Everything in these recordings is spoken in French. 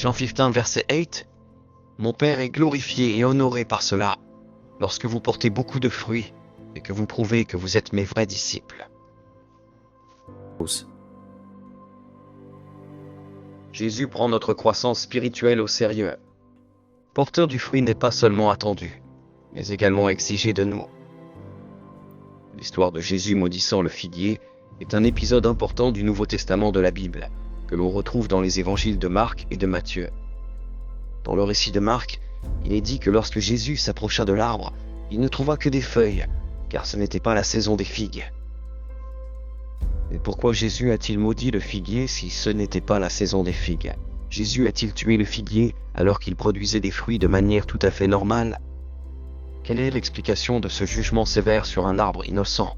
Jean 15, verset 8. Mon Père est glorifié et honoré par cela, lorsque vous portez beaucoup de fruits et que vous prouvez que vous êtes mes vrais disciples. Jésus prend notre croissance spirituelle au sérieux. Porteur du fruit n'est pas seulement attendu, mais également exigé de nous. L'histoire de Jésus maudissant le figuier est un épisode important du Nouveau Testament de la Bible, que l'on retrouve dans les évangiles de Marc et de Matthieu. Dans le récit de Marc, il est dit que lorsque Jésus s'approcha de l'arbre, il ne trouva que des feuilles, car ce n'était pas la saison des figues. Mais pourquoi Jésus a-t-il maudit le figuier si ce n'était pas la saison des figues? Jésus a-t-il tué le figuier alors qu'il produisait des fruits de manière tout à fait normale? Quelle est l'explication de ce jugement sévère sur un arbre innocent?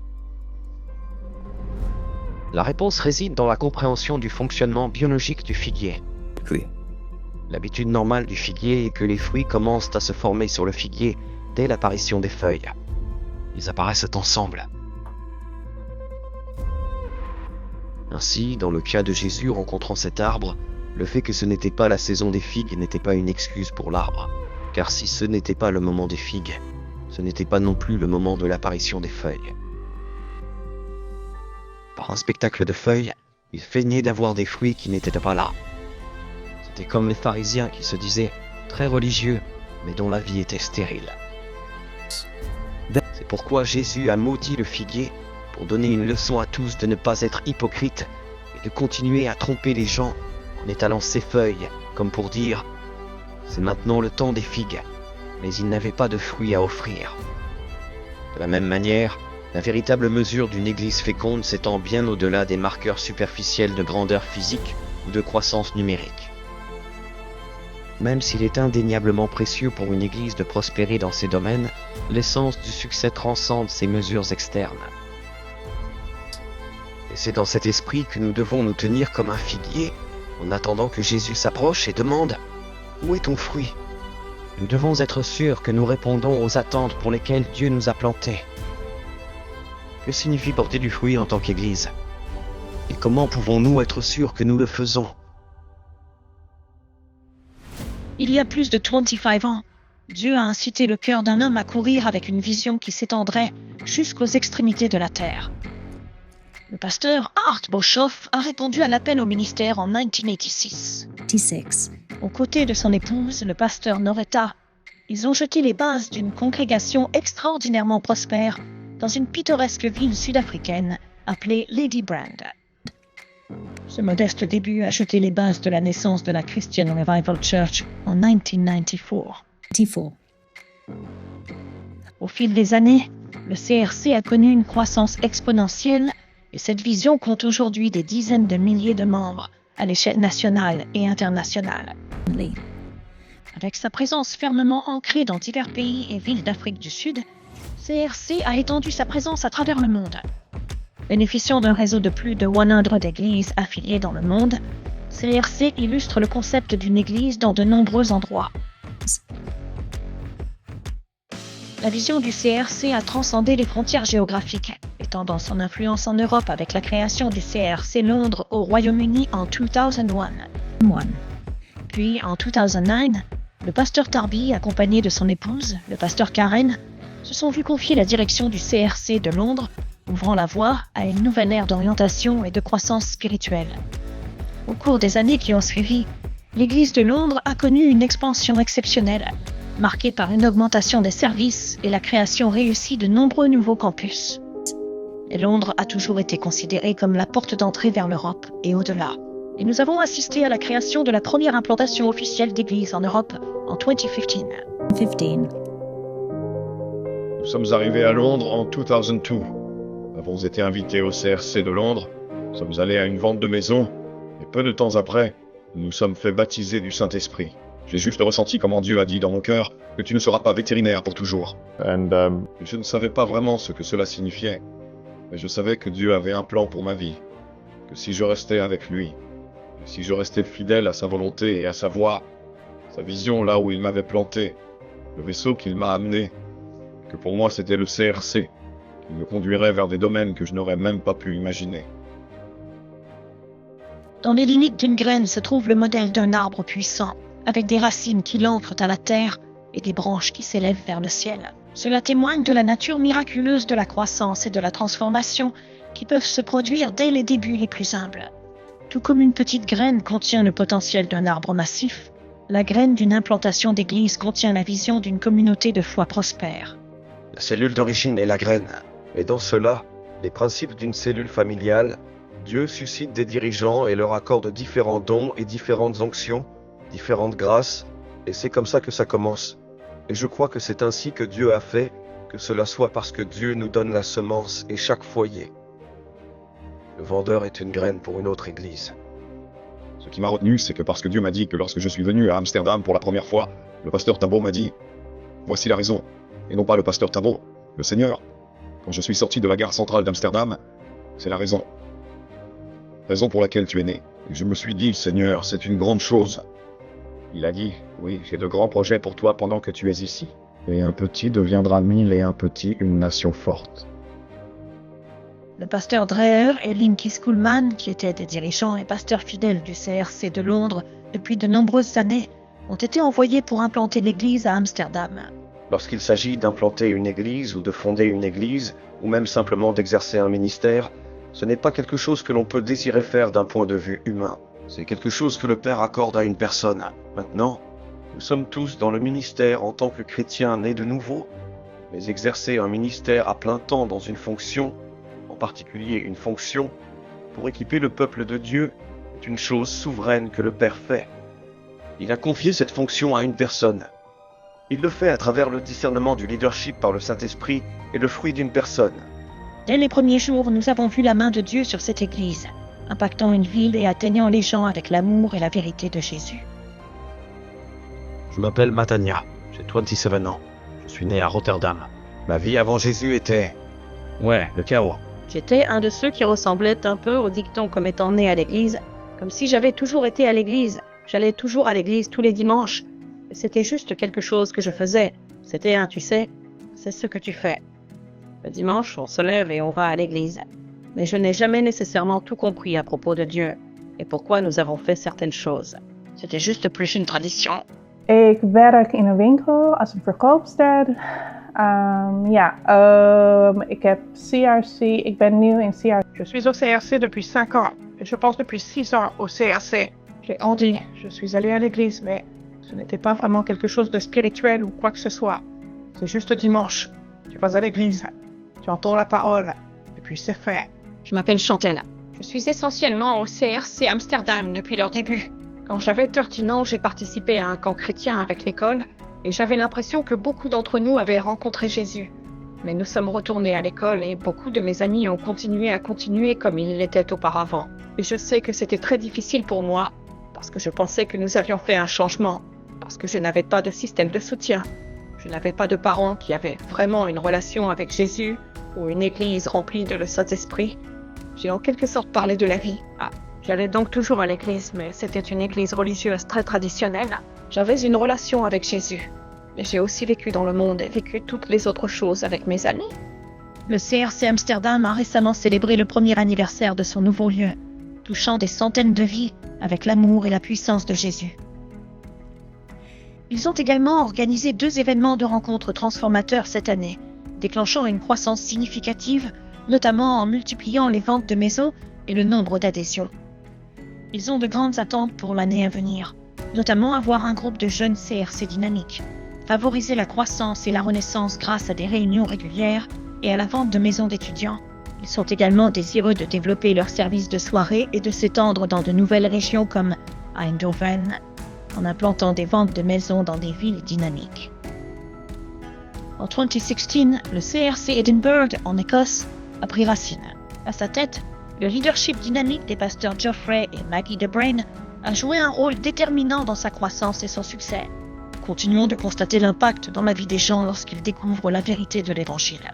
La réponse réside dans la compréhension du fonctionnement biologique du figuier. Oui. L'habitude normale du figuier est que les fruits commencent à se former sur le figuier dès l'apparition des feuilles. Ils apparaissent ensemble. Ainsi, dans le cas de Jésus rencontrant cet arbre, le fait que ce n'était pas la saison des figues n'était pas une excuse pour l'arbre. Car si ce n'était pas le moment des figues, ce n'était pas non plus le moment de l'apparition des feuilles. Par un spectacle de feuilles, il feignait d'avoir des fruits qui n'étaient pas là. C'était comme les pharisiens qui se disaient très religieux, mais dont la vie était stérile. C'est pourquoi Jésus a maudit le figuier, pour donner une leçon à tous de ne pas être hypocrites et de continuer à tromper les gens en étalant ses feuilles, comme pour dire « c'est maintenant le temps des figues », mais il n'avait pas de fruits à offrir. De la même manière, la véritable mesure d'une église féconde s'étend bien au-delà des marqueurs superficiels de grandeur physique ou de croissance numérique. Même s'il est indéniablement précieux pour une église de prospérer dans ces domaines, l'essence du succès transcende ces mesures externes. Et c'est dans cet esprit que nous devons nous tenir comme un figuier, en attendant que Jésus s'approche et demande « Où est ton fruit ?» Nous devons être sûrs que nous répondons aux attentes pour lesquelles Dieu nous a plantés. Que signifie porter du fruit en tant qu'Église? Et comment pouvons-nous être sûrs que nous le faisons? Il y a plus de 25 ans, Dieu a incité le cœur d'un homme à courir avec une vision qui s'étendrait jusqu'aux extrémités de la terre. Le pasteur Art Boshoff a répondu à l'appel au ministère en 1986. Aux côtés de son épouse, le pasteur Noretta, ils ont jeté les bases d'une congrégation extraordinairement prospère dans une pittoresque ville sud-africaine appelée Lady Brand. Ce modeste début a jeté les bases de la naissance de la Christian Revival Church en 1994. Au fil des années, le CRC a connu une croissance exponentielle et cette vision compte aujourd'hui des dizaines de milliers de membres à l'échelle nationale et internationale. Avec sa présence fermement ancrée dans divers pays et villes d'Afrique du Sud, CRC a étendu sa présence à travers le monde. Bénéficiant d'un réseau de plus de 100 églises affiliées dans le monde, CRC illustre le concept d'une église dans de nombreux endroits. La vision du CRC a transcendé les frontières géographiques, étendant son influence en Europe avec la création du CRC Londres au Royaume-Uni en 2001. Puis en 2009, le pasteur Tarby, accompagné de son épouse, le pasteur Karen, se sont vus confier la direction du CRC de Londres, ouvrant la voie à une nouvelle ère d'orientation et de croissance spirituelle. Au cours des années qui ont suivi, l'Église de Londres a connu une expansion exceptionnelle, marquée par une augmentation des services et la création réussie de nombreux nouveaux campus. Et Londres a toujours été considérée comme la porte d'entrée vers l'Europe et au-delà. Et nous avons assisté à la création de la première implantation officielle d'église en Europe en 2015. Nous sommes arrivés à Londres en 2002. Nous avons été invités au CRC de Londres, nous sommes allés à une vente de maison, et peu de temps après, nous nous sommes fait baptiser du Saint-Esprit. J'ai juste ressenti comment Dieu a dit dans mon cœur que tu ne seras pas vétérinaire pour toujours. Je ne savais pas vraiment ce que cela signifiait, mais je savais que Dieu avait un plan pour ma vie, que si je restais avec lui, et si je restais fidèle à sa volonté et à sa voix, sa vision là où il m'avait planté, le vaisseau qu'il m'a amené, que pour moi c'était le CRC, qui me conduirait vers des domaines que je n'aurais même pas pu imaginer. Dans les limites d'une graine se trouve le modèle d'un arbre puissant, avec des racines qui l'ancrent à la terre et des branches qui s'élèvent vers le ciel. Cela témoigne de la nature miraculeuse de la croissance et de la transformation qui peuvent se produire dès les débuts les plus humbles. Tout comme une petite graine contient le potentiel d'un arbre massif, la graine d'une implantation d'église contient la vision d'une communauté de foi prospère. La cellule d'origine est la graine. Et dans cela, les principes d'une cellule familiale, Dieu suscite des dirigeants et leur accorde différents dons et différentes onctions, différentes grâces, et c'est comme ça que ça commence. Et je crois que c'est ainsi que Dieu a fait, que cela soit parce que Dieu nous donne la semence et chaque foyer. Le vendeur est une graine pour une autre église. Ce qui m'a retenu, c'est que parce que Dieu m'a dit que lorsque je suis venu à Amsterdam pour la première fois, le pasteur Tabo m'a dit « Voici la raison », et non pas le pasteur Tabo, le Seigneur. Quand je suis sorti de la gare centrale d'Amsterdam, c'est la raison. Raison pour laquelle tu es né. Et je me suis dit « Seigneur, c'est une grande chose ». Il a dit « Oui, j'ai de grands projets pour toi pendant que tu es ici. Et un petit deviendra 1000 et un petit une nation forte. » Le pasteur Dreher et Linky Schoolman, qui étaient des dirigeants et pasteurs fidèles du CRC de Londres depuis de nombreuses années, ont été envoyés pour implanter l'église à Amsterdam. Lorsqu'il s'agit d'implanter une église ou de fonder une église, ou même simplement d'exercer un ministère, ce n'est pas quelque chose que l'on peut désirer faire d'un point de vue humain. C'est quelque chose que le Père accorde à une personne. Maintenant, nous sommes tous dans le ministère en tant que chrétiens nés de nouveau, mais exercer un ministère à plein temps dans une fonction, en particulier une fonction pour équiper le peuple de Dieu, est une chose souveraine que le Père fait. Il a confié cette fonction à une personne. Il le fait à travers le discernement du leadership par le Saint-Esprit et le fruit d'une personne. Dès les premiers jours, nous avons vu la main de Dieu sur cette église, impactant une ville et atteignant les gens avec l'amour et la vérité de Jésus. Je m'appelle Matania, j'ai 27 ans. Je suis né à Rotterdam. Ma vie avant Jésus était... le chaos. J'étais un de ceux qui ressemblaient un peu au dicton comme étant né à l'église, comme si j'avais toujours été à l'église. J'allais toujours à l'église tous les dimanches. C'était juste quelque chose que je faisais. C'était tu sais, c'est ce que tu fais. Le dimanche, on se lève et on va à l'église. Mais je n'ai jamais nécessairement tout compris à propos de Dieu et pourquoi nous avons fait certaines choses. C'était juste plus une tradition. Ik werk in een winkel als een verkoopster. Ik heb CRC, ik ben nieuw in CRC. Je suis au CRC depuis 5 ans, et je pense depuis 6 ans au CRC. J'ai grandi, je suis allé à l'église, mais ce n'était pas vraiment quelque chose de spirituel ou quoi que ce soit. C'est juste dimanche, tu vas à l'église, tu entends la parole, et puis c'est fait. Je m'appelle Chantal. Je suis essentiellement au CRC Amsterdam depuis leur début. Quand j'avais 13 ans, j'ai participé à un camp chrétien avec l'école, et j'avais l'impression que beaucoup d'entre nous avaient rencontré Jésus. Mais nous sommes retournés à l'école et beaucoup de mes amis ont continué comme ils l'étaient auparavant. Et je sais que c'était très difficile pour moi, parce que je pensais que nous avions fait un changement, parce que je n'avais pas de système de soutien. Je n'avais pas de parents qui avaient vraiment une relation avec Jésus, ou une église remplie de le Saint-Esprit. J'ai en quelque sorte parlé de la vie. J'allais donc toujours à l'église, mais c'était une église religieuse très traditionnelle. J'avais une relation avec Jésus. Mais j'ai aussi vécu dans le monde et vécu toutes les autres choses avec mes amis. Le CRC Amsterdam a récemment célébré le premier anniversaire de son nouveau lieu, touchant des centaines de vies avec l'amour et la puissance de Jésus. Ils ont également organisé 2 événements de rencontres transformateurs cette année, déclenchant une croissance significative, notamment en multipliant les ventes de maisons et le nombre d'adhésions. Ils ont de grandes attentes pour l'année à venir, notamment avoir un groupe de jeunes CRC dynamiques, favoriser la croissance et la renaissance grâce à des réunions régulières et à la vente de maisons d'étudiants. Ils sont également désireux de développer leurs services de soirée et de s'étendre dans de nouvelles régions comme Eindhoven, en implantant des ventes de maisons dans des villes dynamiques. En 2016, le CRC Edinburgh, en Écosse, a pris racine. À sa tête, le leadership dynamique des pasteurs Geoffrey et Maggie DeBrain a joué un rôle déterminant dans sa croissance et son succès. Continuons de constater l'impact dans la vie des gens lorsqu'ils découvrent la vérité de l'Évangile.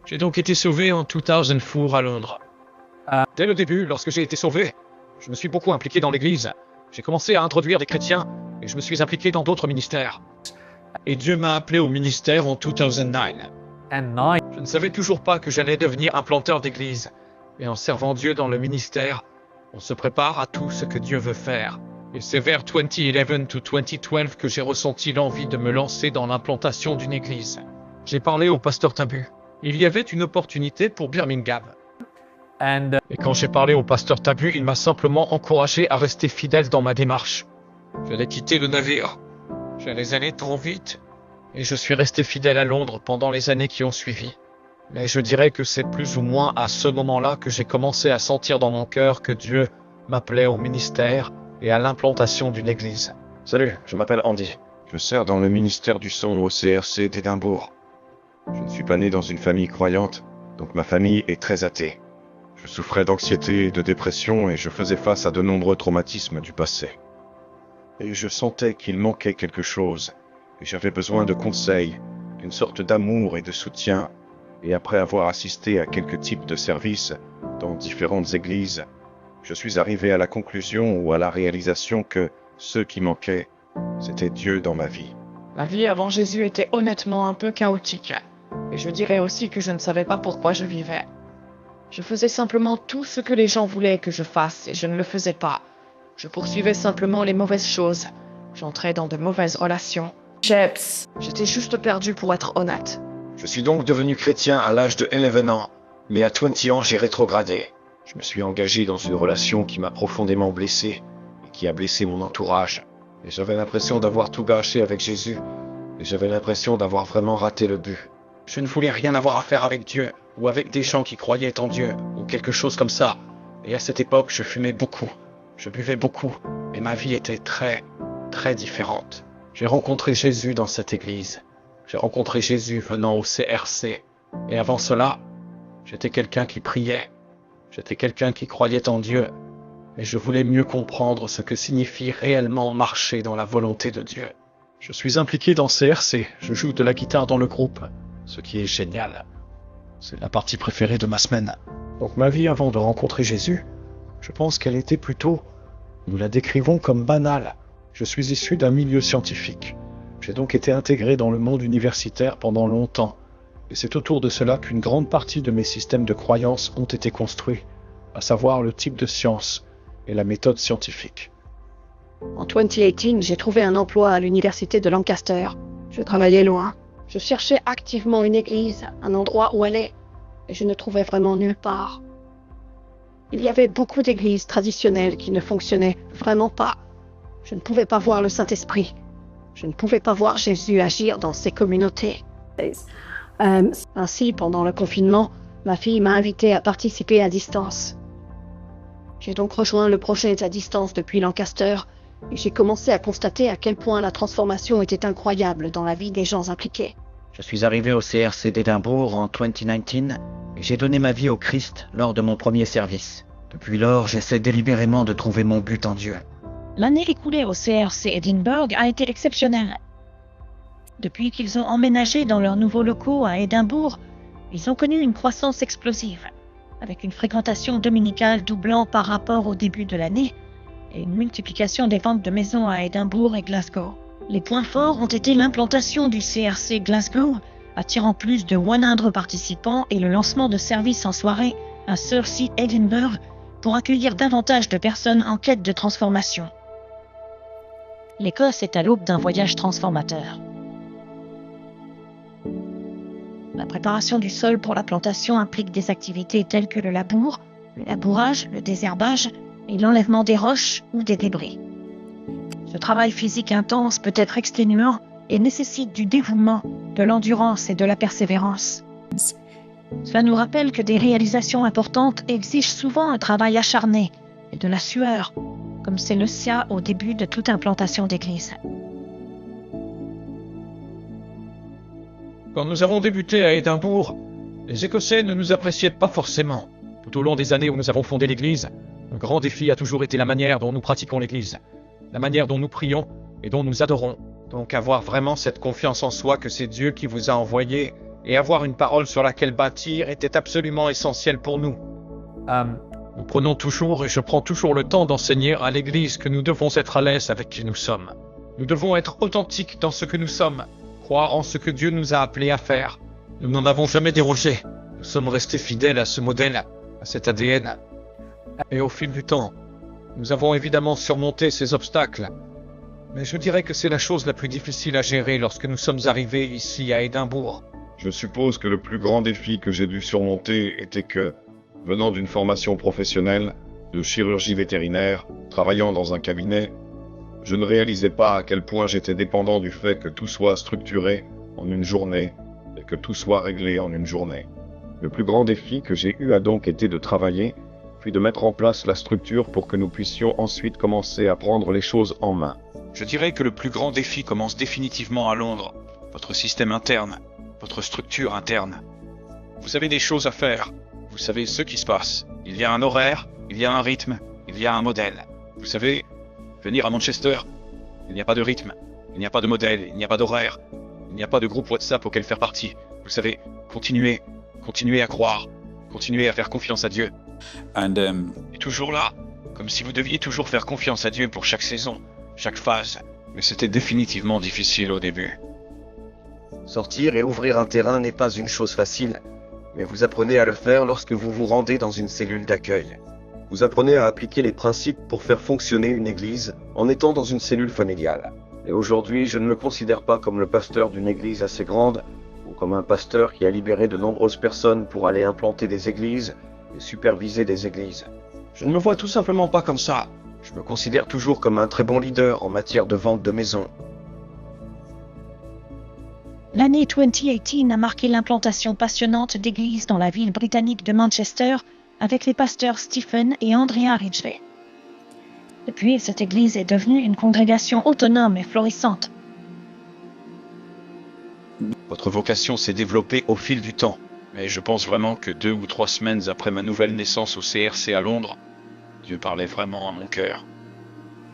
J'ai donc été sauvé en 2004 à Londres. Dès le début, lorsque j'ai été sauvé, je me suis beaucoup impliqué dans l'église. J'ai commencé à introduire des chrétiens et je me suis impliqué dans d'autres ministères. Et Dieu m'a appelé au ministère en 2009. Je ne savais toujours pas que j'allais devenir un planteur d'église. Mais en servant Dieu dans le ministère, On se prépare à tout ce que Dieu veut faire. Et c'est vers 2011 to 2012 que j'ai ressenti l'envie de me lancer dans l'implantation d'une église. J'ai parlé au pasteur Tabu. Il y avait une opportunité pour Birmingham. Et quand j'ai parlé au pasteur Tabu, il m'a simplement encouragé à rester fidèle dans ma démarche. J'allais quitter le navire. J'allais aller trop vite. Et je suis resté fidèle à Londres pendant les années qui ont suivi. Mais je dirais que c'est plus ou moins à ce moment-là que j'ai commencé à sentir dans mon cœur que Dieu m'appelait au ministère et à l'implantation d'une église. Salut, je m'appelle Andy. Je sers dans le ministère du son au CRC d'Édimbourg. Je ne suis pas né dans une famille croyante, donc ma famille est très athée. Je souffrais d'anxiété et de dépression et je faisais face à de nombreux traumatismes du passé. Et je sentais qu'il manquait quelque chose, et j'avais besoin de conseils, d'une sorte d'amour et de soutien. Et après avoir assisté à quelques types de services dans différentes églises, je suis arrivé à la conclusion ou à la réalisation que ce qui manquait, c'était Dieu dans ma vie. Ma vie avant Jésus était honnêtement un peu chaotique. Et je dirais aussi que je ne savais pas pourquoi je vivais. Je faisais simplement tout ce que les gens voulaient que je fasse et je ne le faisais pas. Je poursuivais simplement les mauvaises choses. J'entrais dans de mauvaises relations. J'étais juste perdu pour être honnête. Je suis donc devenu chrétien à l'âge de 11 ans, mais à 20 ans j'ai rétrogradé. Je me suis engagé dans une relation qui m'a profondément blessé et qui a blessé mon entourage. Et j'avais l'impression d'avoir tout gâché avec Jésus, et j'avais l'impression d'avoir vraiment raté le but. Je ne voulais rien avoir à faire avec Dieu, ou avec des gens qui croyaient en Dieu, ou quelque chose comme ça. Et à cette époque, je fumais beaucoup, je buvais beaucoup, et ma vie était très différente. J'ai rencontré Jésus dans cette église. J'ai rencontré Jésus venant au CRC. Et avant cela, j'étais quelqu'un qui priait. J'étais quelqu'un qui croyait en Dieu. Mais je voulais mieux comprendre ce que signifie réellement marcher dans la volonté de Dieu. Je suis impliqué dans CRC. Je joue de la guitare dans le groupe. Ce qui est génial. C'est la partie préférée de ma semaine. Donc ma vie avant de rencontrer Jésus, je pense qu'elle était plutôt, nous la décrivons comme banale. Je suis issu d'un milieu scientifique. J'ai donc été intégré dans le monde universitaire pendant longtemps. Et c'est autour de cela qu'une grande partie de mes systèmes de croyances ont été construits, à savoir le type de science et la méthode scientifique. En 2018, j'ai trouvé un emploi à l'université de Lancaster. Je travaillais loin. Je cherchais activement une église, un endroit où aller, et je ne trouvais vraiment nulle part. Il y avait beaucoup d'églises traditionnelles qui ne fonctionnaient vraiment pas. Je ne pouvais pas voir le Saint-Esprit. Je ne pouvais pas voir Jésus agir dans ces communautés. Ainsi, pendant le confinement, ma fille m'a invité à participer à distance. J'ai donc rejoint le projet à distance depuis Lancaster, et j'ai commencé à constater à quel point la transformation était incroyable dans la vie des gens impliqués. Je suis arrivé au CRC d'Édimbourg en 2019 et j'ai donné ma vie au Christ lors de mon premier service. Depuis lors, j'essaie délibérément de trouver mon but en Dieu. L'année écoulée au CRC Edinburgh a été exceptionnelle. Depuis qu'ils ont emménagé dans leurs nouveaux locaux à Édimbourg, ils ont connu une croissance explosive, avec une fréquentation dominicale doublant par rapport au début de l'année et une multiplication des ventes de maisons à Édimbourg et Glasgow. Les points forts ont été l'implantation du CRC Glasgow, attirant plus de 100 participants, et le lancement de services en soirée à Surrey Edinburgh pour accueillir davantage de personnes en quête de transformation. L'Écosse est à l'aube d'un voyage transformateur. La préparation du sol pour la plantation implique des activités telles que le labour, le labourage, le désherbage et l'enlèvement des roches ou des débris. Ce travail physique intense peut être exténuant et nécessite du dévouement, de l'endurance et de la persévérance. Cela nous rappelle que des réalisations importantes exigent souvent un travail acharné et de la sueur, comme c'est le cas au début de toute implantation d'église. Quand nous avons débuté à Édimbourg, les Écossais ne nous appréciaient pas forcément. Tout au long des années où nous avons fondé l'église, un grand défi a toujours été la manière dont nous pratiquons l'église, la manière dont nous prions et dont nous adorons. Donc avoir vraiment cette confiance en soi que c'est Dieu qui vous a envoyé et avoir une parole sur laquelle bâtir était absolument essentiel pour nous. Nous prenons toujours et je prends toujours le temps d'enseigner à l'église que nous devons être à l'aise avec qui nous sommes. Nous devons être authentiques dans ce que nous sommes, croire en ce que Dieu nous a appelés à faire. Nous n'en avons jamais dérogé. Nous sommes restés fidèles à ce modèle, à cet ADN. Et au fil du temps, Nous avons évidemment surmonté ces obstacles, mais je dirais que c'est la chose la plus difficile à gérer lorsque nous sommes arrivés ici à Édimbourg. Je suppose que le plus grand défi que j'ai dû surmonter était que, venant d'une formation professionnelle, de chirurgie vétérinaire, travaillant dans un cabinet, je ne réalisais pas à quel point j'étais dépendant du fait que tout soit structuré en une journée et que tout soit réglé en une journée. Le plus grand défi que j'ai eu a donc été de travailler, puis de mettre en place la structure pour que nous puissions ensuite commencer à prendre les choses en main. Je dirais que le plus grand défi commence définitivement à Londres. Votre système interne, votre structure interne. Vous avez des choses à faire. Vous savez ce qui se passe. Il y a un horaire, il y a un rythme, il y a un modèle. Vous savez, venir à Manchester, il n'y a pas de rythme, il n'y a pas de modèle, il n'y a pas d'horaire, il n'y a pas de groupe WhatsApp auquel faire partie. Vous savez, continuez à croire, continuez à faire confiance à Dieu. Et toujours là, comme si vous deviez toujours faire confiance à Dieu pour chaque saison, chaque phase. Mais c'était définitivement difficile au début. Sortir et ouvrir un terrain n'est pas une chose facile, mais vous apprenez à le faire lorsque vous vous rendez dans une cellule d'accueil. Vous apprenez à appliquer les principes pour faire fonctionner une église en étant dans une cellule familiale. Et aujourd'hui, je ne me considère pas comme le pasteur d'une église assez grande, ou comme un pasteur qui a libéré de nombreuses personnes pour aller implanter des églises et superviser des églises. Je ne me vois tout simplement pas comme ça. Je me considère toujours comme un très bon leader en matière de vente de maisons. L'année 2018 a marqué l'implantation passionnante d'églises dans la ville britannique de Manchester avec les pasteurs Stephen et Andrea Ridgely. Depuis, cette église est devenue une congrégation autonome et florissante. Votre vocation s'est développée au fil du temps, mais je pense vraiment que 2 ou 3 semaines après ma nouvelle naissance au CRC à Londres, Dieu parlait vraiment à mon cœur.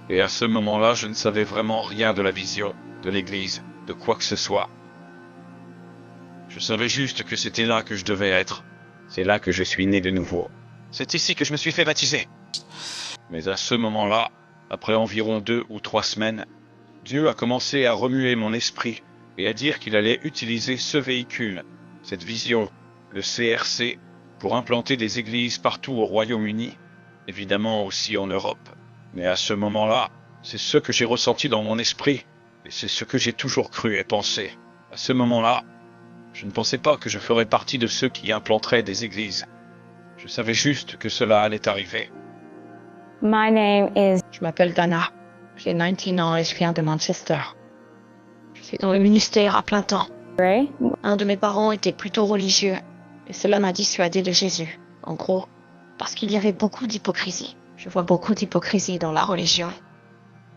Et à ce moment-là, je ne savais vraiment rien de la vision, de l'église, de quoi que ce soit. Je savais juste que c'était là que je devais être. C'est là que je suis né de nouveau. C'est ici que je me suis fait baptiser. Mais à ce moment-là, après environ 2 ou 3 semaines, Dieu a commencé à remuer mon esprit et à dire qu'il allait utiliser ce véhicule, cette vision, le CRC, pour implanter des églises partout au Royaume-Uni, évidemment aussi en Europe. Mais à ce moment-là, c'est ce que j'ai ressenti dans mon esprit, et c'est ce que j'ai toujours cru et pensé. À ce moment-là, je ne pensais pas que je ferais partie de ceux qui implanteraient des églises. Je savais juste que cela allait arriver. Je m'appelle Dana. J'ai 19 ans et je viens de Manchester. Je suis dans le ministère à plein temps. Un de mes parents était plutôt religieux et cela m'a dissuadé de Jésus. En gros, parce qu'il y avait beaucoup d'hypocrisie. Je vois beaucoup d'hypocrisie dans la religion.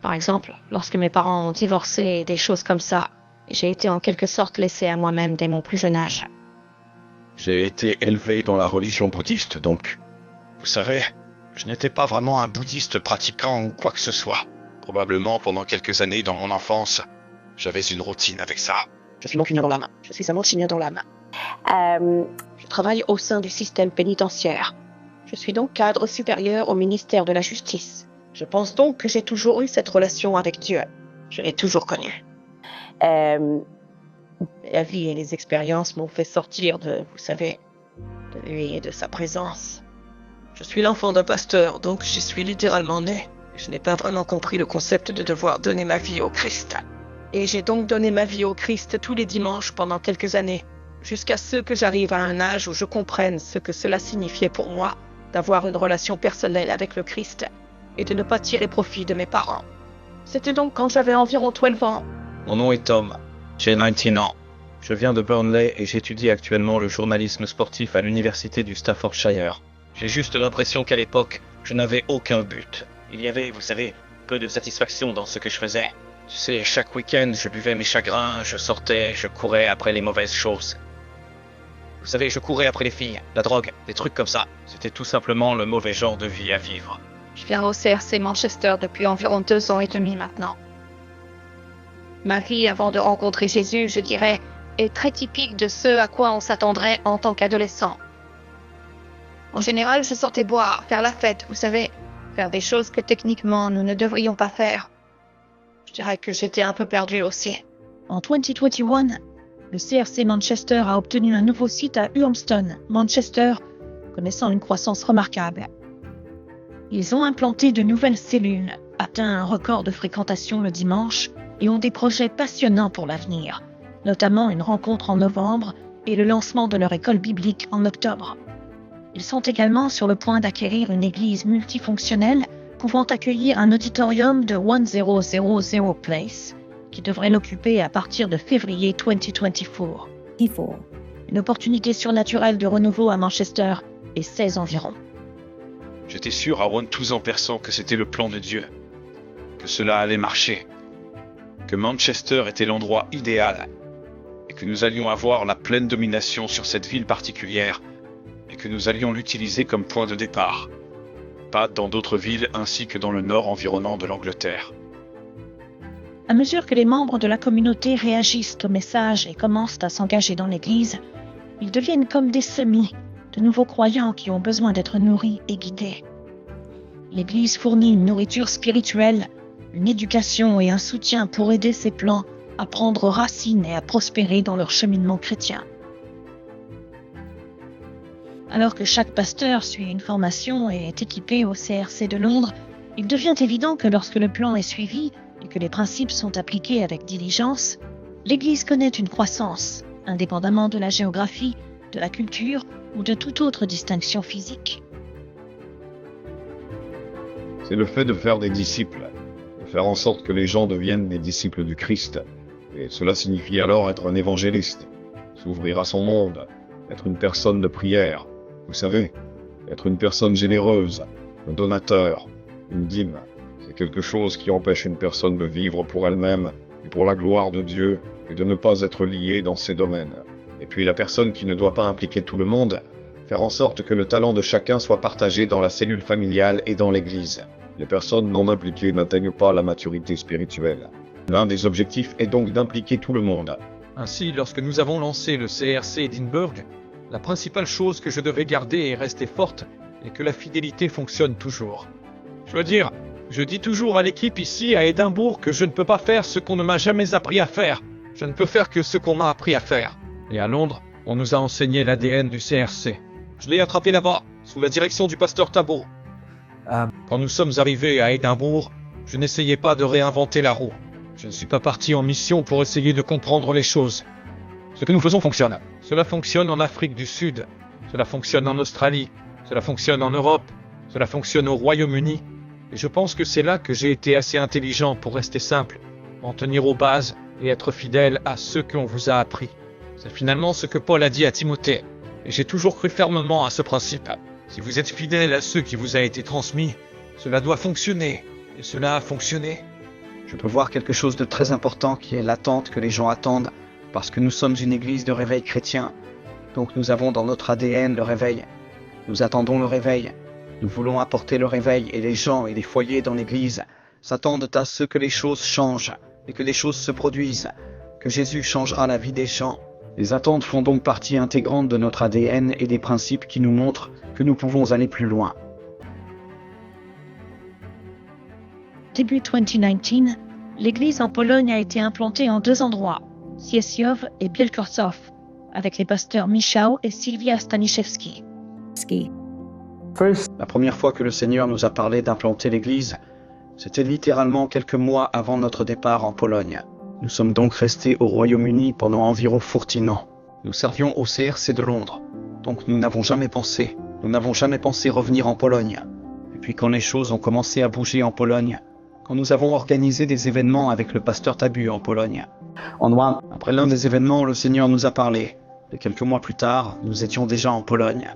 Par exemple, lorsque mes parents ont divorcé et des choses comme ça, j'ai été en quelque sorte laissé à moi-même dès mon plus jeune âge. J'ai été élevé dans la religion bouddhiste, donc. Vous savez, je n'étais pas vraiment un bouddhiste pratiquant ou quoi que ce soit. Probablement pendant quelques années dans mon enfance, j'avais une routine avec ça. Je suis mancunien dans l'âme. Je suis un mancunien dans l'âme. Je travaille au sein du système pénitentiaire. Je suis donc cadre supérieur au ministère de la Justice. Je pense donc que j'ai toujours eu cette relation avec Dieu. Je l'ai toujours connu. La vie et les expériences m'ont fait sortir de, vous savez, de lui et de sa présence. Je suis l'enfant d'un pasteur, donc j'y suis littéralement né. Je n'ai pas vraiment compris le concept de devoir donner ma vie au Christ. Et j'ai donc donné ma vie au Christ tous les dimanches pendant quelques années, jusqu'à ce que j'arrive à un âge où je comprenne ce que cela signifiait pour moi d'avoir une relation personnelle avec le Christ et de ne pas tirer profit de mes parents. C'était donc quand j'avais environ 12 ans. Mon nom est Tom. J'ai 19 ans. Je viens de Burnley et j'étudie actuellement le journalisme sportif à l'université du Staffordshire. J'ai juste l'impression qu'à l'époque, je n'avais aucun but. Il y avait, vous savez, peu de satisfaction dans ce que je faisais. Tu sais, chaque week-end, je buvais mes chagrins, je sortais, je courais après les mauvaises choses. Vous savez, je courais après les filles, la drogue, des trucs comme ça. C'était tout simplement le mauvais genre de vie à vivre. Je viens au CRC Manchester depuis environ 2 ans et demi maintenant. Ma vie avant de rencontrer Jésus, je dirais, est très typique de ce à quoi on s'attendrait en tant qu'adolescent. En général, je sortais boire, faire la fête, vous savez, faire des choses que techniquement nous ne devrions pas faire. Je dirais que j'étais un peu perdu aussi. En 2021, le CRC Manchester a obtenu un nouveau site à Urmston, Manchester, connaissant une croissance remarquable. Ils ont implanté de nouvelles cellules, atteint un record de fréquentation le dimanche et ont des projets passionnants pour l'avenir, notamment une rencontre en novembre et le lancement de leur école biblique en octobre. Ils sont également sur le point d'acquérir une église multifonctionnelle pouvant accueillir un auditorium de 1000 Place, qui devrait l'occuper à partir de février 2024. Une opportunité surnaturelle de renouveau à Manchester et 16 environ. J'étais sûr à 12 ans perçant que c'était le plan de Dieu, que cela allait marcher, que Manchester était l'endroit idéal, et que nous allions avoir la pleine domination sur cette ville particulière, et que nous allions l'utiliser comme point de départ, pas dans d'autres villes ainsi que dans le nord environnant de l'Angleterre. À mesure que les membres de la communauté réagissent au message et commencent à s'engager dans l'Église, ils deviennent comme des semis, de nouveaux croyants qui ont besoin d'être nourris et guidés. L'Église fournit une nourriture spirituelle, une éducation et un soutien pour aider ces plans à prendre racine et à prospérer dans leur cheminement chrétien. Alors que chaque pasteur suit une formation et est équipé au CRC de Londres, il devient évident que lorsque le plan est suivi et que les principes sont appliqués avec diligence, l'Église connaît une croissance, indépendamment de la géographie, de la culture ou de toute autre distinction physique. C'est le fait de faire des disciples, de faire en sorte que les gens deviennent des disciples du Christ. Et cela signifie alors être un évangéliste, s'ouvrir à son monde, être une personne de prière, vous savez, être une personne généreuse, un donateur, une dîme. C'est quelque chose qui empêche une personne de vivre pour elle-même et pour la gloire de Dieu et de ne pas être liée dans ces domaines. Et puis la personne qui ne doit pas impliquer tout le monde, faire en sorte que le talent de chacun soit partagé dans la cellule familiale et dans l'Église. Les personnes non impliquées n'atteignent pas la maturité spirituelle. L'un des objectifs est donc d'impliquer tout le monde. Ainsi, lorsque nous avons lancé le CRC Edinburgh, la principale chose que je devais garder et rester forte est que la fidélité fonctionne toujours. Je veux dire, je dis toujours à l'équipe ici à Édimbourg que je ne peux pas faire ce qu'on ne m'a jamais appris à faire. Je ne peux faire que ce qu'on m'a appris à faire. Et à Londres, on nous a enseigné l'ADN du CRC. Je l'ai attrapé là-bas, sous la direction du pasteur Tabot. Quand nous sommes arrivés à Édimbourg, je n'essayais pas de réinventer la roue. Je ne suis pas parti en mission pour essayer de comprendre les choses. Ce que nous faisons fonctionne. Cela fonctionne en Afrique du Sud. Cela fonctionne en Australie. Cela fonctionne en Europe. Cela fonctionne au Royaume-Uni. Et je pense que c'est là que j'ai été assez intelligent pour rester simple, en tenir aux bases et être fidèle à ce qu'on vous a appris. C'est finalement ce que Paul a dit à Timothée. Et j'ai toujours cru fermement à ce principe. Si vous êtes fidèle à ce qui vous a été transmis, cela doit fonctionner. Et cela a fonctionné. Je peux voir quelque chose de très important qui est l'attente que les gens attendent, parce que nous sommes une église de réveil chrétien. Donc nous avons dans notre ADN le réveil. Nous attendons le réveil. Nous voulons apporter le réveil et les gens et les foyers dans l'église s'attendent à ce que les choses changent et que les choses se produisent, que Jésus changera la vie des gens. Les attentes font donc partie intégrante de notre ADN et des principes qui nous montrent que nous pouvons aller plus loin. Début 2019, l'église en Pologne a été implantée en 2 endroits, Cieszyów et Bielkorczów, avec les pasteurs Michał et Sylwia Staniszewski. La première fois que le Seigneur nous a parlé d'implanter l'église, c'était littéralement quelques mois avant notre départ en Pologne. Nous sommes donc restés au Royaume-Uni pendant environ 14 ans. Nous servions au CRC de Londres, donc nous n'avons jamais pensé revenir en Pologne. Et puis quand les choses ont commencé à bouger en Pologne, quand nous avons organisé des événements avec le pasteur Tabu en Pologne. Après l'un des événements, le Seigneur nous a parlé. Et quelques mois plus tard, nous étions déjà en Pologne.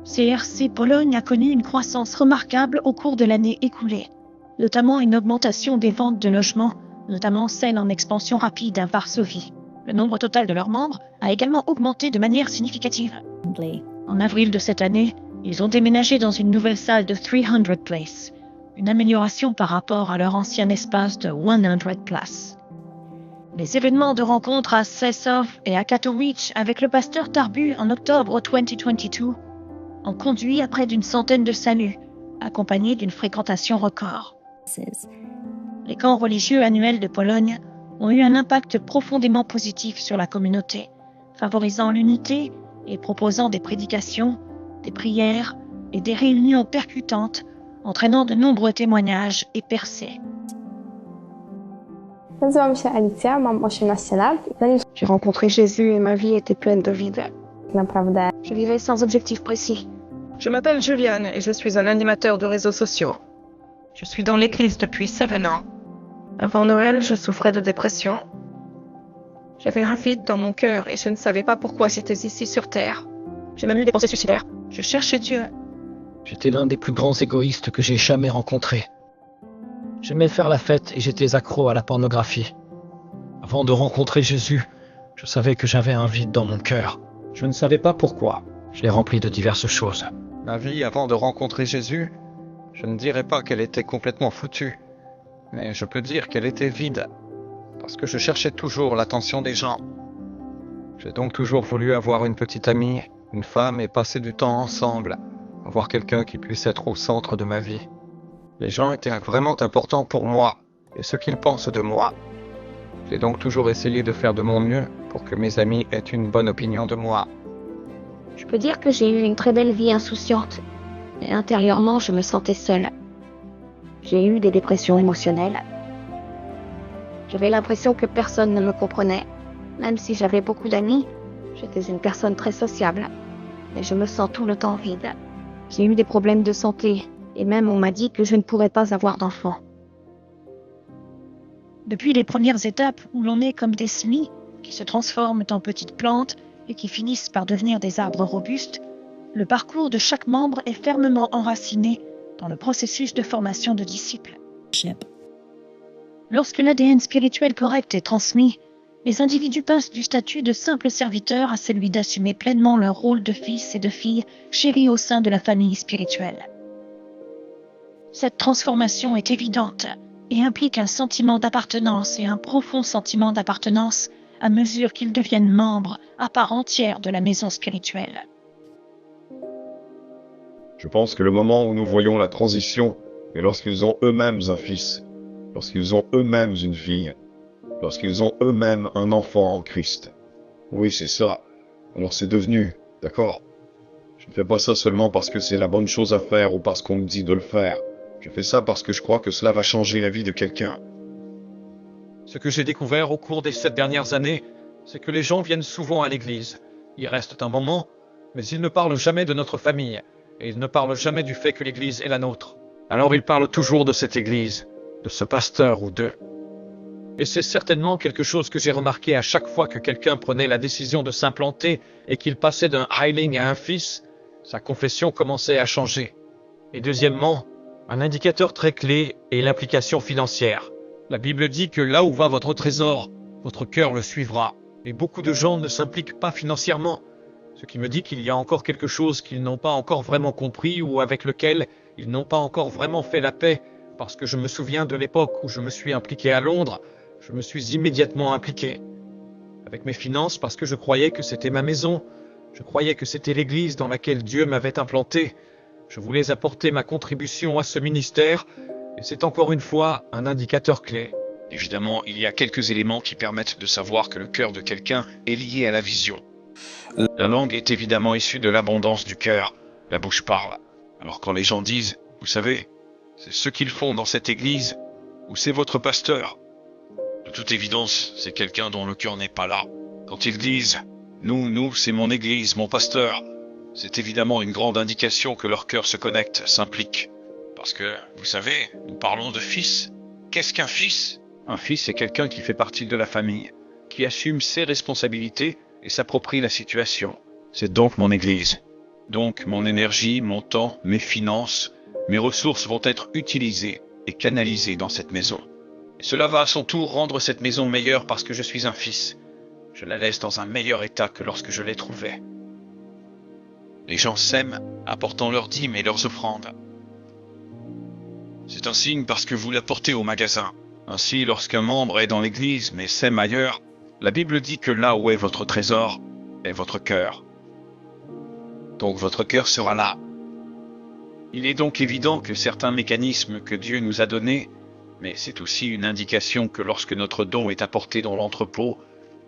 CRC Pologne a connu une croissance remarquable au cours de l'année écoulée, notamment une augmentation des ventes de logements, notamment celles en expansion rapide à Varsovie. Le nombre total de leurs membres a également augmenté de manière significative. En avril de cette année, ils ont déménagé dans une nouvelle salle de 300 Place, une amélioration par rapport à leur ancien espace de 100 Place. Les événements de rencontre à Rzeszów et à Katowice avec le pasteur Tarbu en octobre 2022 ont conduit à près d'une centaine de saluts, accompagnés d'une fréquentation record. Les camps religieux annuels de Pologne ont eu un impact profondément positif sur la communauté, favorisant l'unité et proposant des prédications, des prières et des réunions percutantes entraînant de nombreux témoignages et percées. Nazywam się Alicja, mam 18 lat. Zanim J'ai rencontré Jésus et ma vie était pleine de vide. tak naprawdę Je vivais sans objectif précis. Je m'appelle Juliane et je suis un animateur de réseaux sociaux. Je suis dans l'église depuis 7 ans. Avant Noël, je souffrais de dépression. J'avais un vide dans mon cœur et je ne savais pas pourquoi j'étais ici sur Terre. J'ai même eu des pensées suicidaires. Je cherchais Dieu. J'étais l'un des plus grands égoïstes que j'ai jamais rencontrés. J'aimais faire la fête et j'étais accro à la pornographie. Avant de rencontrer Jésus, je savais que j'avais un vide dans mon cœur. Je ne savais pas pourquoi. Je l'ai rempli de diverses choses. Ma vie avant de rencontrer Jésus, je ne dirais pas qu'elle était complètement foutue, mais je peux dire qu'elle était vide, parce que je cherchais toujours l'attention des gens. J'ai donc toujours voulu avoir une petite amie, une femme et passer du temps ensemble, avoir quelqu'un qui puisse être au centre de ma vie. Les gens étaient vraiment importants pour moi, et ce qu'ils pensent de moi. J'ai donc toujours essayé de faire de mon mieux pour que mes amis aient une bonne opinion de moi. Je peux dire que j'ai eu une très belle vie insouciante. Et intérieurement, je me sentais seule. J'ai eu des dépressions émotionnelles. J'avais l'impression que personne ne me comprenait. Même si j'avais beaucoup d'amis, j'étais une personne très sociable. Mais je me sens tout le temps vide. J'ai eu des problèmes de santé. Et même on m'a dit que je ne pourrais pas avoir d'enfant. Depuis les premières étapes où l'on est comme des semis qui se transforment en petites plantes et qui finissent par devenir des arbres robustes, le parcours de chaque membre est fermement enraciné dans le processus de formation de disciples. Lorsque l'ADN spirituel correct est transmis, les individus passent du statut de simple serviteur à celui d'assumer pleinement leur rôle de fils et de filles chéris au sein de la famille spirituelle. Cette transformation est évidente et implique un sentiment d'appartenance et un profond sentiment d'appartenance à mesure qu'ils deviennent membres à part entière de la maison spirituelle. Je pense que le moment où nous voyons la transition est lorsqu'ils ont eux-mêmes un fils, lorsqu'ils ont eux-mêmes une fille, lorsqu'ils ont eux-mêmes un enfant en Christ. Oui, c'est ça. Alors c'est devenu, d'accord? Je ne fais pas ça seulement parce que c'est la bonne chose à faire ou parce qu'on me dit de le faire. Je fais ça parce que je crois que cela va changer la vie de quelqu'un. Ce que j'ai découvert au cours des 7 dernières années, c'est que les gens viennent souvent à l'église. Ils restent un moment, mais ils ne parlent jamais de notre famille, et ils ne parlent jamais du fait que l'église est la nôtre. Alors ils parlent toujours de cette église, de ce pasteur ou d'eux. Et c'est certainement quelque chose que j'ai remarqué à chaque fois que quelqu'un prenait la décision de s'implanter et qu'il passait d'un hireling à un fils, sa confession commençait à changer. Et deuxièmement, un indicateur très clé est l'implication financière. La Bible dit que là où va votre trésor, votre cœur le suivra. Et beaucoup de gens ne s'impliquent pas financièrement, ce qui me dit qu'il y a encore quelque chose qu'ils n'ont pas encore vraiment compris ou avec lequel ils n'ont pas encore vraiment fait la paix, parce que je me souviens de l'époque où je me suis impliqué à Londres, je me suis immédiatement impliqué avec mes finances parce que je croyais que c'était ma maison, je croyais que c'était l'église dans laquelle Dieu m'avait implanté. Je voulais apporter ma contribution à ce ministère, et c'est encore une fois un indicateur clé. Évidemment, il y a quelques éléments qui permettent de savoir que le cœur de quelqu'un est lié à la vision. La langue est évidemment issue de l'abondance du cœur. La bouche parle. Alors quand les gens disent, vous savez, c'est ce qu'ils font dans cette église, ou c'est votre pasteur, de toute évidence, c'est quelqu'un dont le cœur n'est pas là. Quand ils disent, nous, c'est mon église, mon pasteur, c'est évidemment une grande indication que leur cœur se connecte, s'implique. Parce que, vous savez, nous parlons de fils. Qu'est-ce qu'un fils? Un fils, c'est quelqu'un qui fait partie de la famille, qui assume ses responsabilités et s'approprie la situation. C'est donc mon église. Donc mon énergie, mon temps, mes finances, mes ressources vont être utilisées et canalisées dans cette maison. Et cela va à son tour rendre cette maison meilleure parce que je suis un fils. Je la laisse dans un meilleur état que lorsque je l'ai trouvée. Les gens s'aiment, apportant leurs dîmes et leurs offrandes. C'est un signe parce que vous l'apportez au magasin. Ainsi, lorsqu'un membre est dans l'église mais sème ailleurs, la Bible dit que là où est votre trésor, est votre cœur. Donc votre cœur sera là. Il est donc évident que certains mécanismes que Dieu nous a donnés, mais c'est aussi une indication que lorsque notre don est apporté dans l'entrepôt,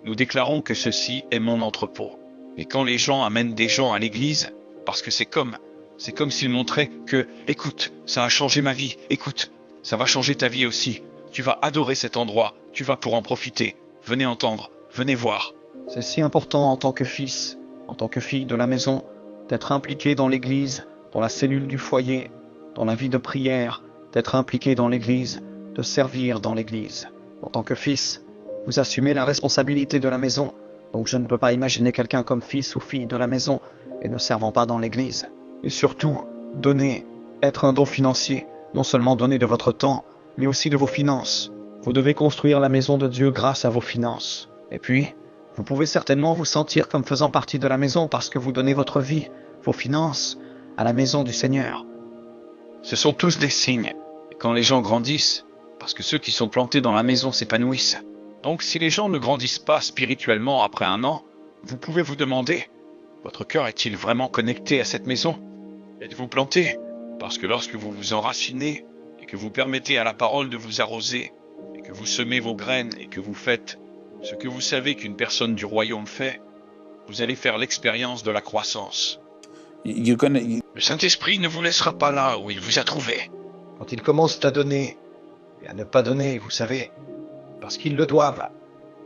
nous déclarons que ceci est mon entrepôt. Et quand les gens amènent des gens à l'église, parce que c'est comme C'est comme s'il montrait que, écoute, ça a changé ma vie, écoute, ça va changer ta vie aussi. Tu vas adorer cet endroit, tu vas pour en profiter. Venez entendre, venez voir. C'est si important en tant que fils, en tant que fille de la maison, d'être impliqué dans l'église, dans la cellule du foyer, dans la vie de prière, d'être impliqué dans l'église, de servir dans l'église. En tant que fils, vous assumez la responsabilité de la maison, donc je ne peux pas imaginer quelqu'un comme fils ou fille de la maison et ne servant pas dans l'église. Et surtout, donner, être un don financier, non seulement donner de votre temps, mais aussi de vos finances. Vous devez construire la maison de Dieu grâce à vos finances. Et puis, vous pouvez certainement vous sentir comme faisant partie de la maison parce que vous donnez votre vie, vos finances, à la maison du Seigneur. Ce sont tous des signes. Et quand les gens grandissent, parce que ceux qui sont plantés dans la maison s'épanouissent. Donc si les gens ne grandissent pas spirituellement après un an, vous pouvez vous demander, votre cœur est-il vraiment connecté à cette maison? Êtes-vous planté? Parce que lorsque vous vous enracinez et que vous permettez à la parole de vous arroser, et que vous semez vos graines et que vous faites ce que vous savez qu'une personne du royaume fait, vous allez faire l'expérience de la croissance. Le Saint-Esprit ne vous laissera pas là où il vous a trouvé. Quand ils commencent à donner et à ne pas donner, vous savez, parce qu'ils le doivent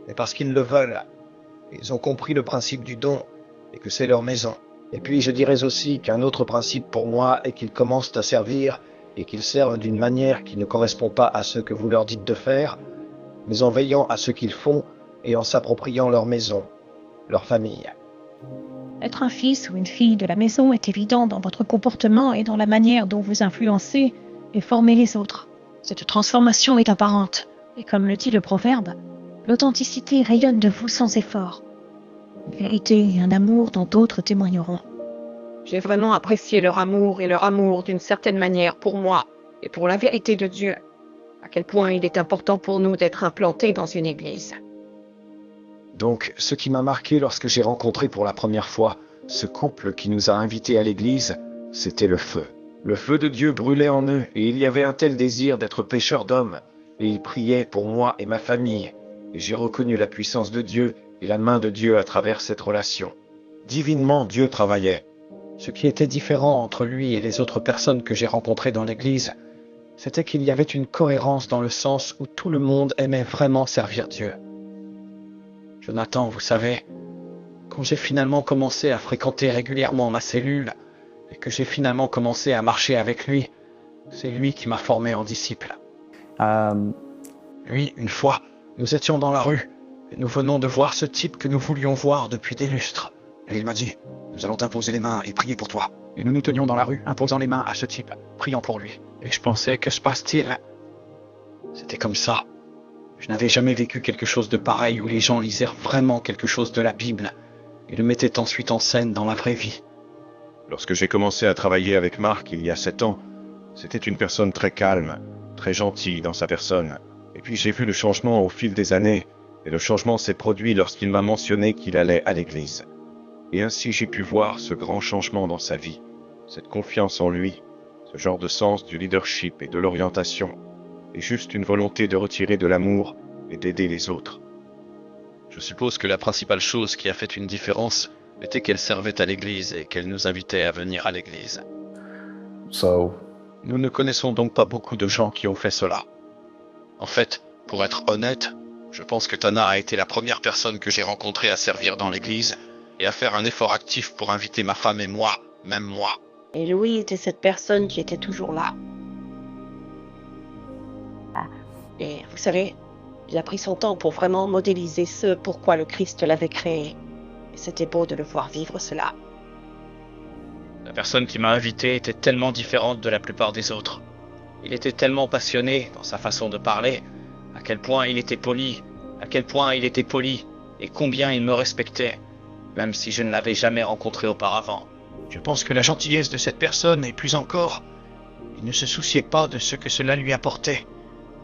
et parce qu'ils le veulent, ils ont compris le principe du don et que c'est leur maison. Et puis je dirais aussi qu'un autre principe pour moi est qu'ils commencent à servir et qu'ils servent d'une manière qui ne correspond pas à ce que vous leur dites de faire, mais en veillant à ce qu'ils font et en s'appropriant leur maison, leur famille. Être un fils ou une fille de la maison est évident dans votre comportement et dans la manière dont vous influencez et formez les autres. Cette transformation est apparente, et comme le dit le proverbe, l'authenticité rayonne de vous sans effort. Une vérité et un amour dont d'autres témoigneront. J'ai vraiment apprécié leur amour et leur amour d'une certaine manière pour moi et pour la vérité de Dieu. À quel point il est important pour nous d'être implantés dans une église. Donc, ce qui m'a marqué lorsque j'ai rencontré pour la première fois ce couple qui nous a invités à l'église, c'était le feu. Le feu de Dieu brûlait en eux et il y avait un tel désir d'être pécheurs d'hommes. Et ils priaient pour moi et ma famille. Et j'ai reconnu la puissance de Dieu et la main de Dieu à travers cette relation. Divinement, Dieu travaillait. Ce qui était différent entre lui et les autres personnes que j'ai rencontrées dans l'église, c'était qu'il y avait une cohérence dans le sens où tout le monde aimait vraiment servir Dieu. Jonathan, vous savez, quand j'ai finalement commencé à fréquenter régulièrement ma cellule et que j'ai finalement commencé à marcher avec lui, c'est lui qui m'a formé en disciple. Lui, une fois, nous étions dans la rue et nous venons de voir ce type que nous voulions voir depuis des lustres. Et il m'a dit, nous allons t'imposer les mains et prier pour toi. Et nous nous tenions dans la rue, imposant les mains à ce type, priant pour lui. Et je pensais, que se passe-t-il? C'était comme ça. Je n'avais jamais vécu quelque chose de pareil où les gens lisaient vraiment quelque chose de la Bible et le mettaient ensuite en scène dans la vraie vie. Lorsque j'ai commencé à travailler avec Marc il y a 7 ans, c'était une personne très calme, très gentille dans sa personne. Et puis j'ai vu le changement au fil des années, et le changement s'est produit lorsqu'il m'a mentionné qu'il allait à l'église. Et ainsi j'ai pu voir ce grand changement dans sa vie, cette confiance en lui, ce genre de sens du leadership et de l'orientation, et juste une volonté de retirer de l'amour et d'aider les autres. Je suppose que la principale chose qui a fait une différence était qu'elle servait à l'église et qu'elle nous invitait à venir à l'église. Nous ne connaissons donc pas beaucoup de gens qui ont fait cela. En fait, pour être honnête, je pense que Tana a été la première personne que j'ai rencontrée à servir dans l'église et à faire un effort actif pour inviter ma femme et moi, même moi. Et Louis était cette personne qui était toujours là. Et vous savez, il a pris son temps pour vraiment modéliser ce pourquoi le Christ l'avait créé. Et c'était beau de le voir vivre cela. La personne qui m'a invité était tellement différente de la plupart des autres. Il était tellement passionné dans sa façon de parler, à quel point il était poli, et combien il me respectait, même si je ne l'avais jamais rencontré auparavant. Je pense que la gentillesse de cette personne, et plus encore, il ne se souciait pas de ce que cela lui apportait,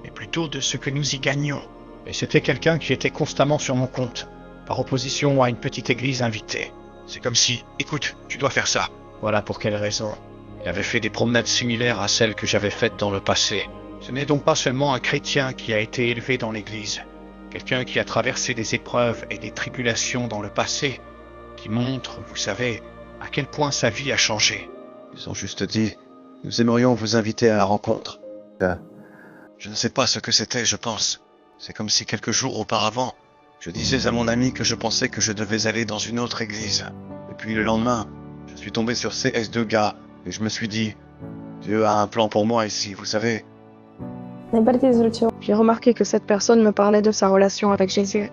mais plutôt de ce que nous y gagnions. Et c'était quelqu'un qui était constamment sur mon compte, par opposition à une petite église invitée. C'est comme si, écoute, tu dois faire ça. Voilà pour quelle raison. Il avait fait des promenades similaires à celles que j'avais faites dans le passé. Ce n'est donc pas seulement un chrétien qui a été élevé dans l'église, quelqu'un qui a traversé des épreuves et des tribulations dans le passé, qui montre, vous savez, à quel point sa vie a changé. Ils ont juste dit, nous aimerions vous inviter à la rencontre. Je ne sais pas ce que c'était, je pense. C'est comme si quelques jours auparavant, je disais à mon ami que je pensais que je devais aller dans une autre église. Et puis le lendemain, je suis tombé sur CS2 gars et je me suis dit, Dieu a un plan pour moi ici, vous savez. J'ai remarqué que cette personne me parlait de sa relation avec Jésus,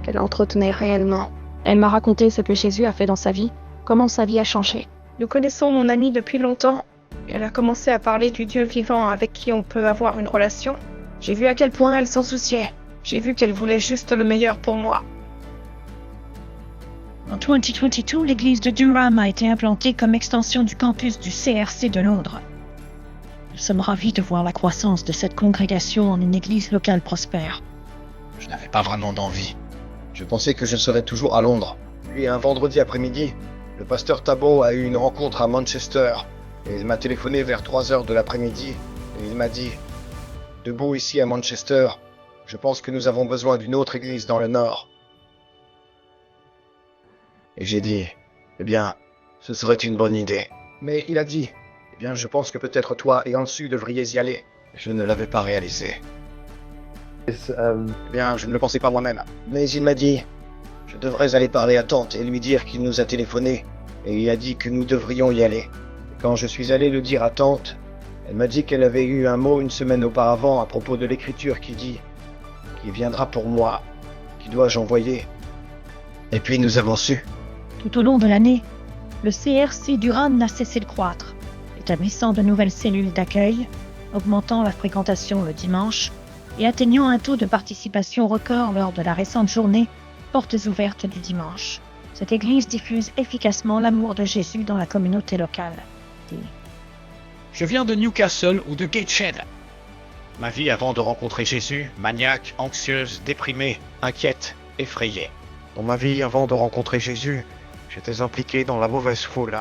qu'elle entretenait réellement. Elle m'a raconté ce que Jésus a fait dans sa vie, comment sa vie a changé. Nous connaissons mon amie depuis longtemps. Elle a commencé à parler du Dieu vivant avec qui on peut avoir une relation. J'ai vu à quel point elle s'en souciait. J'ai vu qu'elle voulait juste le meilleur pour moi. En 2022, l'église de Durham a été implantée comme extension du campus du CRC de Londres. Nous sommes ravis de voir la croissance de cette congrégation en une église locale prospère. Je n'avais pas vraiment d'envie. Je pensais que je serais toujours à Londres. Puis un vendredi après-midi, le pasteur Tabo a eu une rencontre à Manchester. Et il m'a téléphoné vers 3h de l'après-midi. Et il m'a dit, debout ici à Manchester, je pense que nous avons besoin d'une autre église dans le nord. Et j'ai dit, eh bien, ce serait une bonne idée. Mais il a dit, eh bien, je pense que peut-être toi et Ansu devriez y aller. Je ne l'avais pas réalisé. Eh bien, je ne le pensais pas moi-même. Mais il m'a dit, je devrais aller parler à Tante et lui dire qu'il nous a téléphoné. Et il a dit que nous devrions y aller. Et quand je suis allé le dire à Tante, elle m'a dit qu'elle avait eu un mot une semaine auparavant à propos de l'écriture qui dit « Qui viendra pour moi, qui dois-je envoyer ?» Et puis nous avons su. Tout au long de l'année, le CRC Durham n'a cessé de croître, établissant de nouvelles cellules d'accueil, augmentant la fréquentation le dimanche et atteignant un taux de participation record lors de la récente journée Portes ouvertes du dimanche. Cette église diffuse efficacement l'amour de Jésus dans la communauté locale. Je viens de Newcastle ou de Gateshead. Ma vie avant de rencontrer Jésus, maniaque, anxieuse, déprimée, inquiète, effrayée. Dans ma vie avant de rencontrer Jésus, j'étais impliqué dans la mauvaise foule.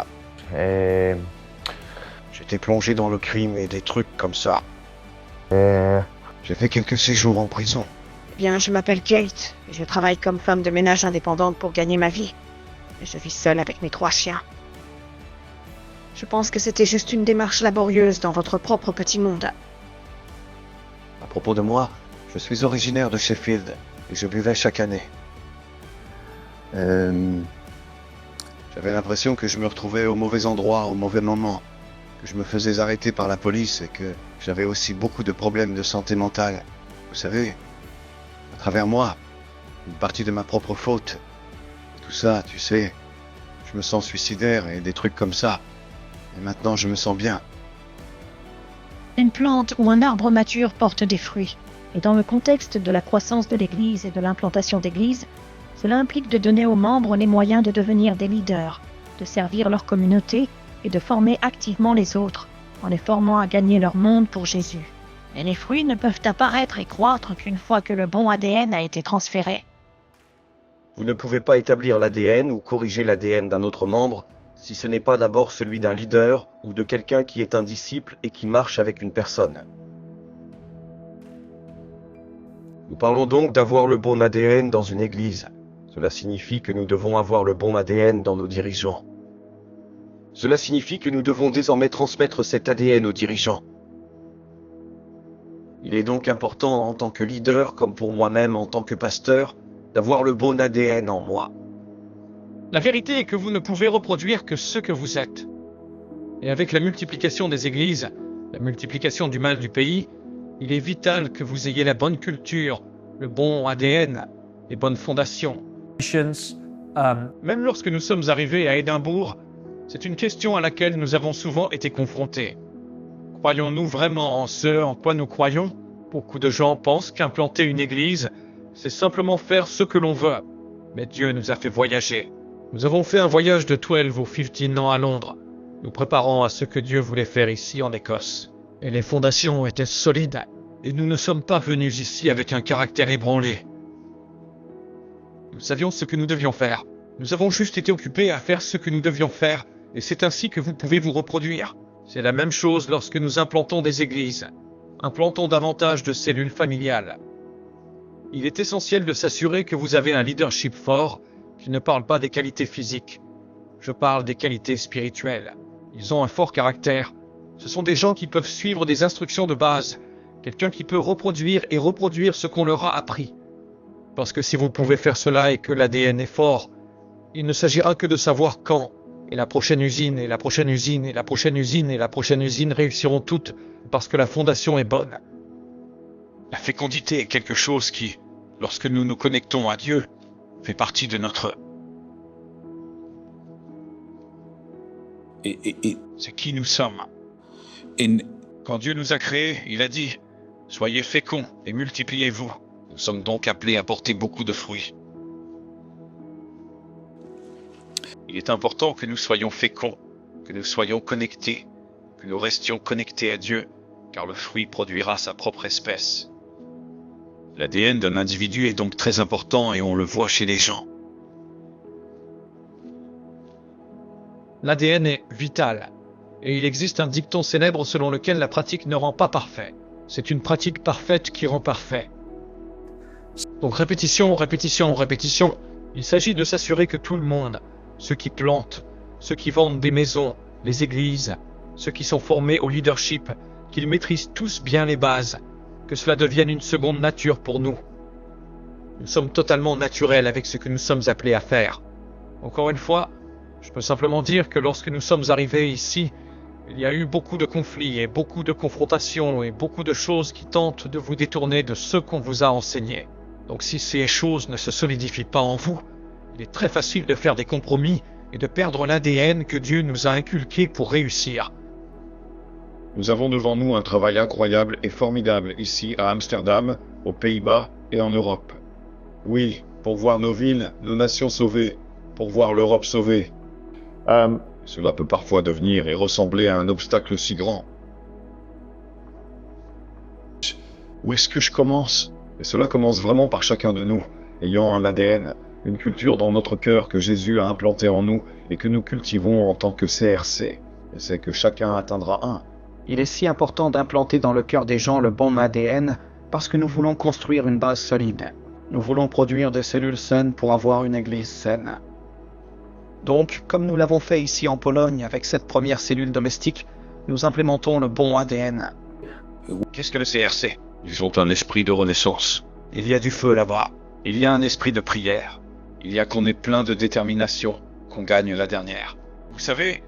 J'étais plongé dans le crime et des trucs comme ça. J'ai fait quelques séjours en prison. Eh bien, je m'appelle Kate et je travaille comme femme de ménage indépendante pour gagner ma vie. Et je vis seule avec mes 3 chiens. Je pense que c'était juste une démarche laborieuse dans votre propre petit monde. À propos de moi, je suis originaire de Sheffield et je buvais chaque année. J'avais l'impression que je me retrouvais au mauvais endroit, au mauvais moment, que je me faisais arrêter par la police et que j'avais aussi beaucoup de problèmes de santé mentale. Vous savez, à travers moi, une partie de ma propre faute. Tout ça, tu sais, je me sens suicidaire et des trucs comme ça. Et maintenant, je me sens bien. Une plante ou un arbre mature porte des fruits. Et dans le contexte de la croissance de l'Église et de l'implantation d'églises, cela implique de donner aux membres les moyens de devenir des leaders, de servir leur communauté et de former activement les autres, en les formant à gagner leur monde pour Jésus. Et les fruits ne peuvent apparaître et croître qu'une fois que le bon ADN a été transféré. Vous ne pouvez pas établir l'ADN ou corriger l'ADN d'un autre membre si ce n'est pas d'abord celui d'un leader ou de quelqu'un qui est un disciple et qui marche avec une personne. Nous parlons donc d'avoir le bon ADN dans une église. Cela signifie que nous devons avoir le bon ADN dans nos dirigeants. Cela signifie que nous devons désormais transmettre cet ADN aux dirigeants. Il est donc important en tant que leader, comme pour moi-même en tant que pasteur, d'avoir le bon ADN en moi. La vérité est que vous ne pouvez reproduire que ce que vous êtes. Et avec la multiplication des églises, la multiplication du mal du pays, il est vital que vous ayez la bonne culture, le bon ADN, les bonnes fondations. Même lorsque nous sommes arrivés à Édimbourg, c'est une question à laquelle nous avons souvent été confrontés. Croyons-nous vraiment en ce en quoi nous croyons? Beaucoup de gens pensent qu'implanter une église, c'est simplement faire ce que l'on veut. Mais Dieu nous a fait voyager. Nous avons fait un voyage de 12 ou 15 ans à Londres, nous préparant à ce que Dieu voulait faire ici en Écosse. Et les fondations étaient solides, et nous ne sommes pas venus ici avec un caractère ébranlé. Nous savions ce que nous devions faire. Nous avons juste été occupés à faire ce que nous devions faire, et c'est ainsi que vous pouvez vous reproduire. C'est la même chose lorsque nous implantons des églises. Implantons davantage de cellules familiales. Il est essentiel de s'assurer que vous avez un leadership fort, qui ne parle pas des qualités physiques. Je parle des qualités spirituelles. Ils ont un fort caractère. Ce sont des gens qui peuvent suivre des instructions de base. Quelqu'un qui peut reproduire et reproduire ce qu'on leur a appris. Parce que si vous pouvez faire cela et que l'ADN est fort, il ne s'agira que de savoir quand. Et la prochaine usine, et la prochaine usine, et la prochaine usine, et la prochaine usine réussiront toutes parce que la fondation est bonne. La fécondité est quelque chose qui, lorsque nous nous connectons à Dieu, fait partie de notre... C'est qui nous sommes. Et quand Dieu nous a créés, il a dit « Soyez féconds et multipliez-vous ». Nous sommes donc appelés à porter beaucoup de fruits. Il est important que nous soyons féconds, que nous soyons connectés, que nous restions connectés à Dieu, car le fruit produira sa propre espèce. L'ADN d'un individu est donc très important et on le voit chez les gens. L'ADN est vital. Et il existe un dicton célèbre selon lequel la pratique ne rend pas parfait. C'est une pratique parfaite qui rend parfait. Donc répétition, répétition, répétition. Il s'agit de s'assurer que tout le monde, ceux qui plantent, ceux qui vendent des maisons, les églises, ceux qui sont formés au leadership, qu'ils maîtrisent tous bien les bases, que cela devienne une seconde nature pour nous. Nous sommes totalement naturels avec ce que nous sommes appelés à faire. Encore une fois, je peux simplement dire que lorsque nous sommes arrivés ici, il y a eu beaucoup de conflits et beaucoup de confrontations et beaucoup de choses qui tentent de vous détourner de ce qu'on vous a enseigné. Donc si ces choses ne se solidifient pas en vous, il est très facile de faire des compromis et de perdre l'ADN que Dieu nous a inculqué pour réussir. Nous avons devant nous un travail incroyable et formidable ici à Amsterdam, aux Pays-Bas et en Europe. Oui, pour voir nos villes, nos nations sauvées, pour voir l'Europe sauvée. Cela peut parfois devenir et ressembler à un obstacle si grand. Où est-ce que je commence? Et cela commence vraiment par chacun de nous, ayant un ADN, une culture dans notre cœur que Jésus a implantée en nous et que nous cultivons en tant que CRC. Et c'est que chacun atteindra un. Il est si important d'implanter dans le cœur des gens le bon ADN parce que nous voulons construire une base solide. Nous voulons produire des cellules saines pour avoir une église saine. Donc, comme nous l'avons fait ici en Pologne avec cette première cellule domestique, nous implémentons le bon ADN. Qu'est-ce que le CRC? Ils ont un esprit de renaissance. Il y a du feu là-bas. Il y a un esprit de prière. Il y a qu'on est plein de détermination, qu'on gagne la dernière. Vous savez,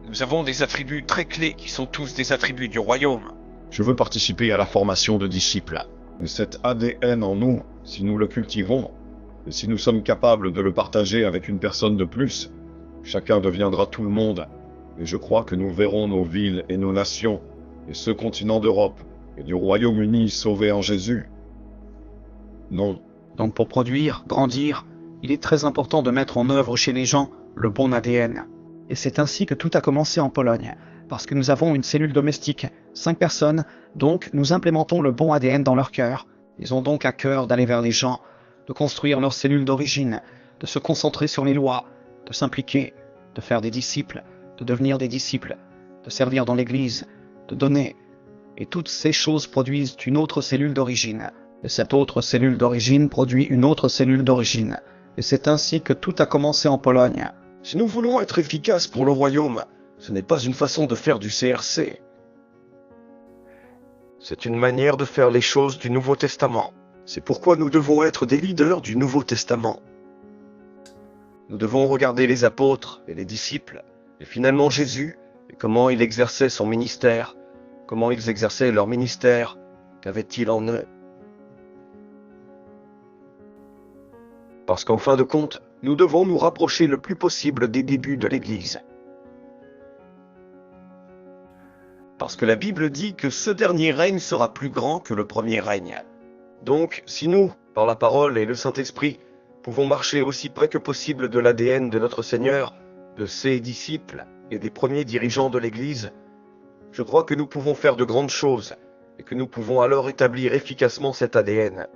nous avons des attributs très clés qui sont tous des attributs du royaume. Je veux participer à la formation de disciples. Et cet ADN en nous, si nous le cultivons, et si nous sommes capables de le partager avec une personne de plus, chacun deviendra tout le monde. Et je crois que nous verrons nos villes et nos nations, et ce continent d'Europe et du Royaume-Uni sauvés en Jésus. Non. Donc pour produire, grandir, il est très important de mettre en œuvre chez les gens le bon ADN. Et c'est ainsi que tout a commencé en Pologne, parce que nous avons une cellule domestique, 5 personnes, donc nous implémentons le bon ADN dans leur cœur. Ils ont donc à cœur d'aller vers les gens, de construire leur cellule d'origine, de se concentrer sur les lois, de s'impliquer, de faire des disciples, de devenir des disciples, de servir dans l'église, de donner. Et toutes ces choses produisent une autre cellule d'origine. Et cette autre cellule d'origine produit une autre cellule d'origine. Et c'est ainsi que tout a commencé en Pologne. Si nous voulons être efficaces pour le royaume, ce n'est pas une façon de faire du CRC. C'est une manière de faire les choses du Nouveau Testament. C'est pourquoi nous devons être des leaders du Nouveau Testament. Nous devons regarder les apôtres et les disciples, et finalement Jésus, et comment il exerçait son ministère, comment ils exerçaient leur ministère, qu'avait-il en eux. Parce qu'en fin de compte, nous devons nous rapprocher le plus possible des débuts de l'Église. Parce que la Bible dit que ce dernier règne sera plus grand que le premier règne. Donc, si nous, par la parole et le Saint-Esprit, pouvons marcher aussi près que possible de l'ADN de notre Seigneur, de ses disciples et des premiers dirigeants de l'Église, je crois que nous pouvons faire de grandes choses et que nous pouvons alors établir efficacement cet ADN.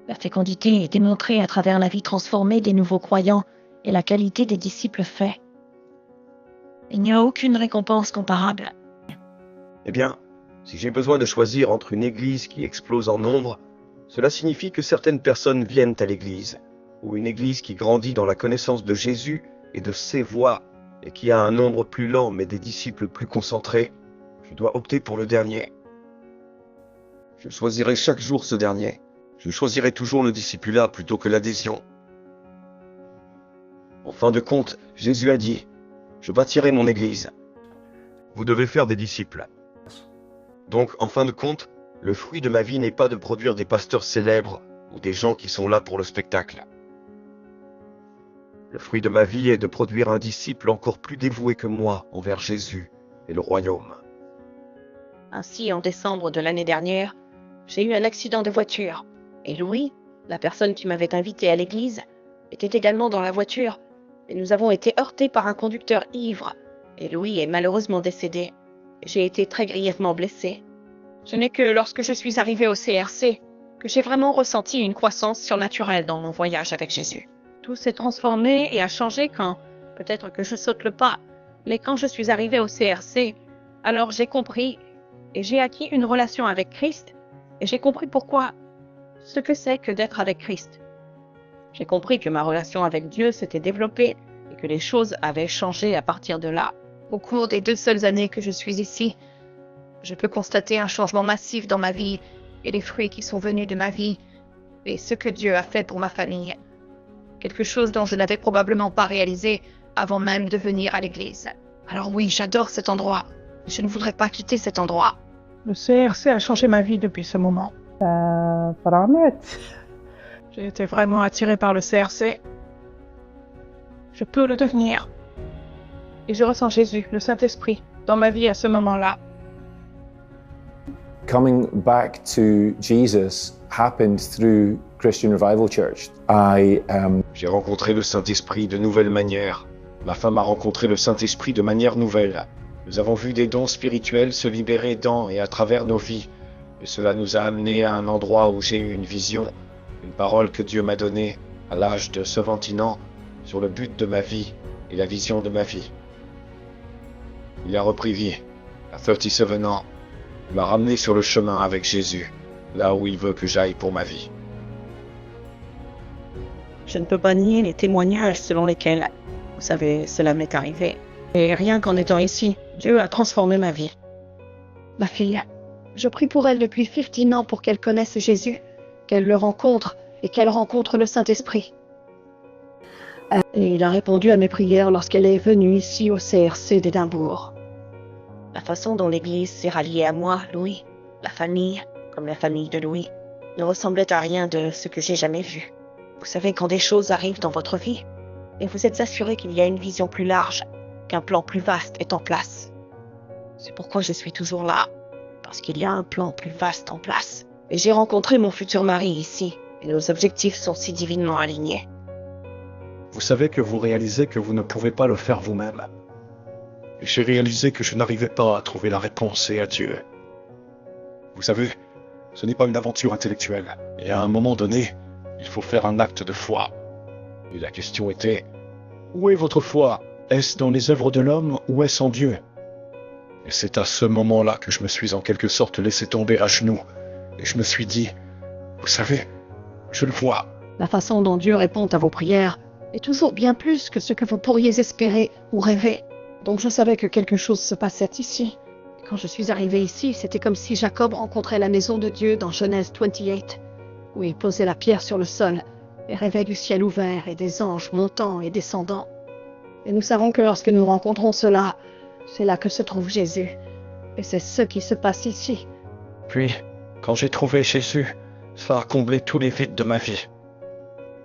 La fécondité est démontrée à travers la vie transformée des nouveaux croyants et la qualité des disciples faits. Il n'y a aucune récompense comparable. Eh bien, si j'ai besoin de choisir entre une église qui explose en nombre, cela signifie que certaines personnes viennent à l'église. ou une église qui grandit dans la connaissance de Jésus et de ses voies, et qui a un nombre plus lent mais des disciples plus concentrés, je dois opter pour le dernier. Je choisirai chaque jour ce dernier. Je choisirai toujours le discipulat plutôt que l'adhésion. En fin de compte, Jésus a dit, « Je bâtirai mon église. » Vous devez faire des disciples. Donc, en fin de compte, le fruit de ma vie n'est pas de produire des pasteurs célèbres ou des gens qui sont là pour le spectacle. Le fruit de ma vie est de produire un disciple encore plus dévoué que moi envers Jésus et le royaume. Ainsi, en décembre de l'année dernière, j'ai eu un accident de voiture. Et Louis, la personne qui m'avait invité à l'église, était également dans la voiture. Et nous avons été heurtés par un conducteur ivre. Et Louis est malheureusement décédé. J'ai été très grièvement blessé. Ce n'est que lorsque je suis arrivé au CRC que j'ai vraiment ressenti une croissance surnaturelle dans mon voyage avec Jésus. Tout s'est transformé et a changé quand, peut-être que je saute le pas, mais quand je suis arrivé au CRC, alors j'ai compris et j'ai acquis une relation avec Christ et j'ai compris pourquoi, ce que c'est que d'être avec Christ. J'ai compris que ma relation avec Dieu s'était développée et que les choses avaient changé à partir de là. Au cours des 2 seules années que je suis ici, je peux constater un changement massif dans ma vie et les fruits qui sont venus de ma vie et ce que Dieu a fait pour ma famille. Quelque chose dont je n'avais probablement pas réalisé avant même de venir à l'église. Alors oui, j'adore cet endroit. Je ne voudrais pas quitter cet endroit. Le CRC a changé ma vie depuis ce moment. J'ai été vraiment attiré par le CRC. Je peux le devenir. Et je ressens Jésus, le Saint-Esprit, dans ma vie à ce moment-là. Coming back to Jesus happened through Christian Revival Church. J'ai rencontré le Saint-Esprit de nouvelles manières. Ma femme a rencontré le Saint-Esprit de manière nouvelle. Nous avons vu des dons spirituels se libérer dans et à travers nos vies. Et cela nous a amenés à un endroit où j'ai eu une vision, une parole que Dieu m'a donnée à l'âge de 70 ans sur le but de ma vie et la vision de ma vie. Il a repris vie. À 37 ans, il m'a ramené sur le chemin avec Jésus, là où il veut que j'aille pour ma vie. Je ne peux pas nier les témoignages selon lesquels, vous savez, cela m'est arrivé. Et rien qu'en étant ici, Dieu a transformé ma vie. Ma fille, je prie pour elle depuis 15 ans pour qu'elle connaisse Jésus, qu'elle le rencontre et qu'elle rencontre le Saint-Esprit. Et il a répondu à mes prières lorsqu'elle est venue ici au CRC d'Édimbourg. La façon dont l'Église s'est ralliée à moi, Louis, la famille, comme la famille de Louis, ne ressemblait à rien de ce que j'ai jamais vu. Vous savez, quand des choses arrivent dans votre vie, et vous êtes assuré qu'il y a une vision plus large, qu'un plan plus vaste est en place. C'est pourquoi je suis toujours là, parce qu'il y a un plan plus vaste en place. Et j'ai rencontré mon futur mari ici, et nos objectifs sont si divinement alignés. Vous savez que vous réalisez que vous ne pouvez pas le faire vous-même. Et j'ai réalisé que je n'arrivais pas à trouver la réponse et à Dieu. Vous savez, ce n'est pas une aventure intellectuelle. Et à un moment donné, il faut faire un acte de foi. Et la question était, où est votre foi? Est-ce dans les œuvres de l'homme ou est-ce en Dieu? Et c'est à ce moment-là que je me suis en quelque sorte laissé tomber à genoux. Et je me suis dit, vous savez, je le vois. La façon dont Dieu répond à vos prières est toujours bien plus que ce que vous pourriez espérer ou rêver. Donc je savais que quelque chose se passait ici. Quand je suis arrivé ici, c'était comme si Jacob rencontrait la maison de Dieu dans Genèse 28, où il posait la pierre sur le sol et rêvait du ciel ouvert et des anges montant et descendant. Et nous savons que lorsque nous rencontrons cela, c'est là que se trouve Jésus. Et c'est ce qui se passe ici. Puis, quand j'ai trouvé Jésus, ça a comblé tous les vides de ma vie.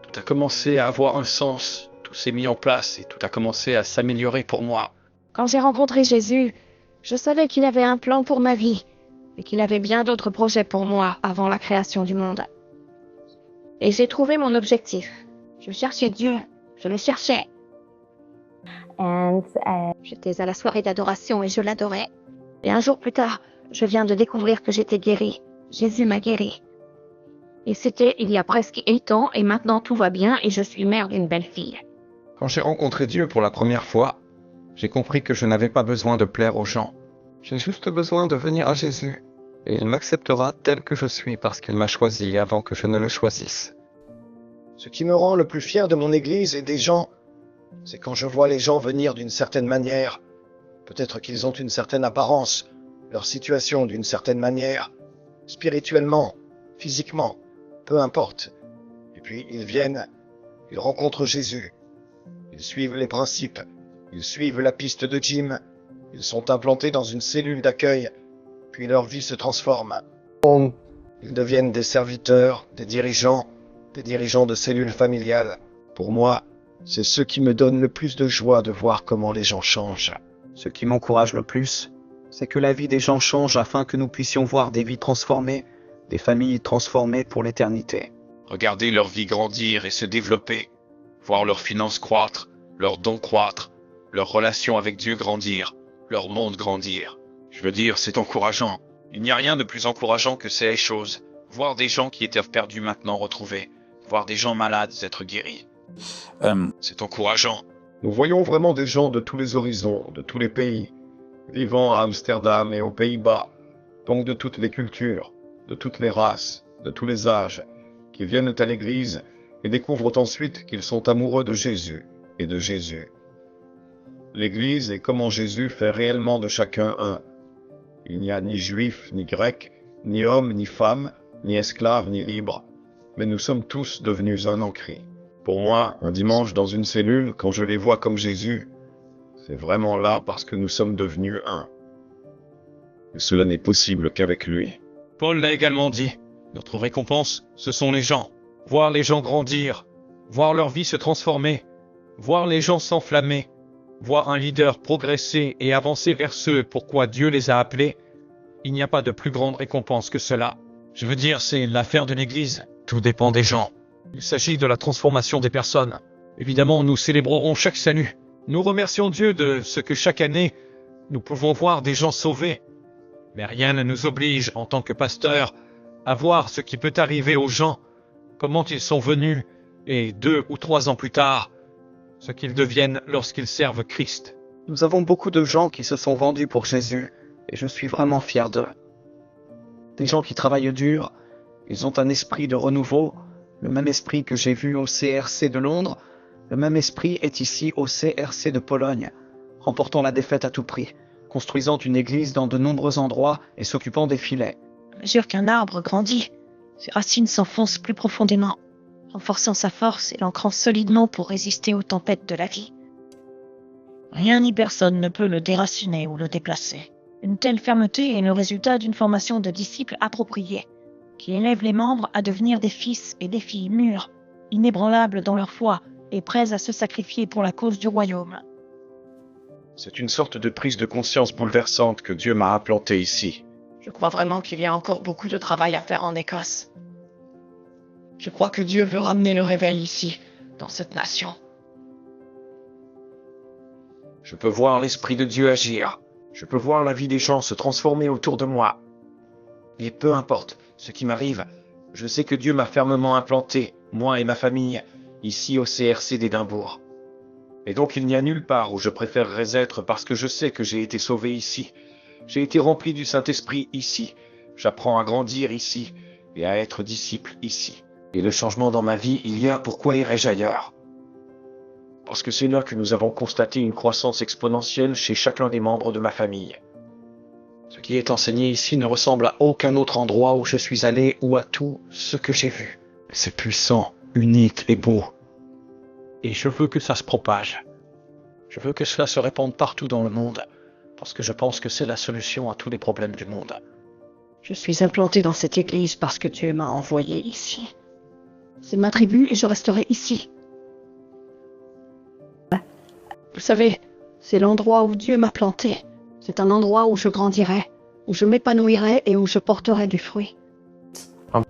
Tout a commencé à avoir un sens, tout s'est mis en place et tout a commencé à s'améliorer pour moi. Quand j'ai rencontré Jésus, je savais qu'il avait un plan pour ma vie et qu'il avait bien d'autres projets pour moi avant la création du monde. Et j'ai trouvé mon objectif. Je cherchais Dieu, je le cherchais. J'étais à la soirée d'adoration et je l'adorais. Et un jour plus tard, je viens de découvrir que j'étais guérie. Jésus m'a guérie. Et c'était il y a presque 8 ans et maintenant tout va bien et je suis mère d'une belle fille. Quand j'ai rencontré Dieu pour la première fois, j'ai compris que je n'avais pas besoin de plaire aux gens. J'ai juste besoin de venir à Jésus. Et il m'acceptera tel que je suis parce qu'il m'a choisi avant que je ne le choisisse. Ce qui me rend le plus fier de mon église et des gens, c'est quand je vois les gens venir d'une certaine manière. Peut-être qu'ils ont une certaine apparence, leur situation d'une certaine manière, spirituellement, physiquement, peu importe. Et puis ils viennent, ils rencontrent Jésus, ils suivent les principes, ils suivent la piste de Jim, ils sont implantés dans une cellule d'accueil, puis leur vie se transforme. Ils deviennent des serviteurs, des dirigeants de cellules familiales. Pour moi, c'est ce qui me donne le plus de joie de voir comment les gens changent. Ce qui m'encourage le plus, c'est que la vie des gens change afin que nous puissions voir des vies transformées, des familles transformées pour l'éternité. Regardez leur vie grandir et se développer, voir leurs finances croître, leurs dons croître, leurs relations avec Dieu grandir, leur monde grandir. Je veux dire, c'est encourageant. Il n'y a rien de plus encourageant que ces choses. Voir des gens qui étaient perdus maintenant retrouvés, voir des gens malades être guéris. C'est encourageant. Nous voyons vraiment des gens de tous les horizons, de tous les pays, vivant à Amsterdam et aux Pays-Bas, donc de toutes les cultures, de toutes les races, de tous les âges, qui viennent à l'église et découvrent ensuite qu'ils sont amoureux de Jésus et de Jésus. L'église est comment Jésus fait réellement de chacun un. Il n'y a ni juif, ni grec, ni homme, ni femme, ni esclave, ni libre, mais nous sommes tous devenus un en Christ. Pour moi, un dimanche dans une cellule, quand je les vois comme Jésus, c'est vraiment là parce que nous sommes devenus un. Et cela n'est possible qu'avec lui. Paul l'a également dit, notre récompense, ce sont les gens. Voir les gens grandir, voir leur vie se transformer, voir les gens s'enflammer, voir un leader progresser et avancer vers ce pourquoi Dieu les a appelés, il n'y a pas de plus grande récompense que cela. Je veux dire, c'est l'affaire de l'Église. Tout dépend des gens. Il s'agit de la transformation des personnes. Évidemment, nous célébrerons chaque salut. Nous remercions Dieu de ce que chaque année, nous pouvons voir des gens sauvés. Mais rien ne nous oblige, en tant que pasteur, à voir ce qui peut arriver aux gens, comment ils sont venus, et 2 ou 3 ans plus tard, ce qu'ils deviennent lorsqu'ils servent Christ. Nous avons beaucoup de gens qui se sont vendus pour Jésus, et je suis vraiment fier d'eux. Des gens qui travaillent dur, ils ont un esprit de renouveau, le même esprit que j'ai vu au CRC de Londres, le même esprit est ici au CRC de Pologne, remportant la défaite à tout prix, construisant une église dans de nombreux endroits et s'occupant des filets. À mesure qu'un arbre grandit, ses racines s'enfoncent plus profondément, renforçant sa force et l'ancrant solidement pour résister aux tempêtes de la vie. Rien ni personne ne peut le déraciner ou le déplacer. Une telle fermeté est le résultat d'une formation de disciples appropriés, qui élèvent les membres à devenir des fils et des filles mûrs, inébranlables dans leur foi et prêts à se sacrifier pour la cause du royaume. C'est une sorte de prise de conscience bouleversante que Dieu m'a implantée ici. Je crois vraiment qu'il y a encore beaucoup de travail à faire en Écosse. Je crois que Dieu veut ramener le réveil ici, dans cette nation. Je peux voir l'Esprit de Dieu agir. Je peux voir la vie des gens se transformer autour de moi. Et peu importe ce qui m'arrive, je sais que Dieu m'a fermement implanté, moi et ma famille, ici au CRC d'Édimbourg. Et donc il n'y a nulle part où je préférerais être parce que je sais que j'ai été sauvé ici. J'ai été rempli du Saint-Esprit ici. J'apprends à grandir ici et à être disciple ici. Et le changement dans ma vie, il y a pourquoi irais-je ailleurs? Parce que c'est là que nous avons constaté une croissance exponentielle chez chacun des membres de ma famille. Ce qui est enseigné ici ne ressemble à aucun autre endroit où je suis allé ou à tout ce que j'ai vu. C'est puissant, unique et beau. Et je veux que ça se propage. Je veux que cela se répande partout dans le monde, parce que je pense que c'est la solution à tous les problèmes du monde. Je suis implanté dans cette église parce que Dieu m'a envoyé ici. C'est ma tribu et je resterai ici. Vous savez, c'est l'endroit où Dieu m'a planté. C'est un endroit où je grandirai, où je m'épanouirai et où je porterai du fruit.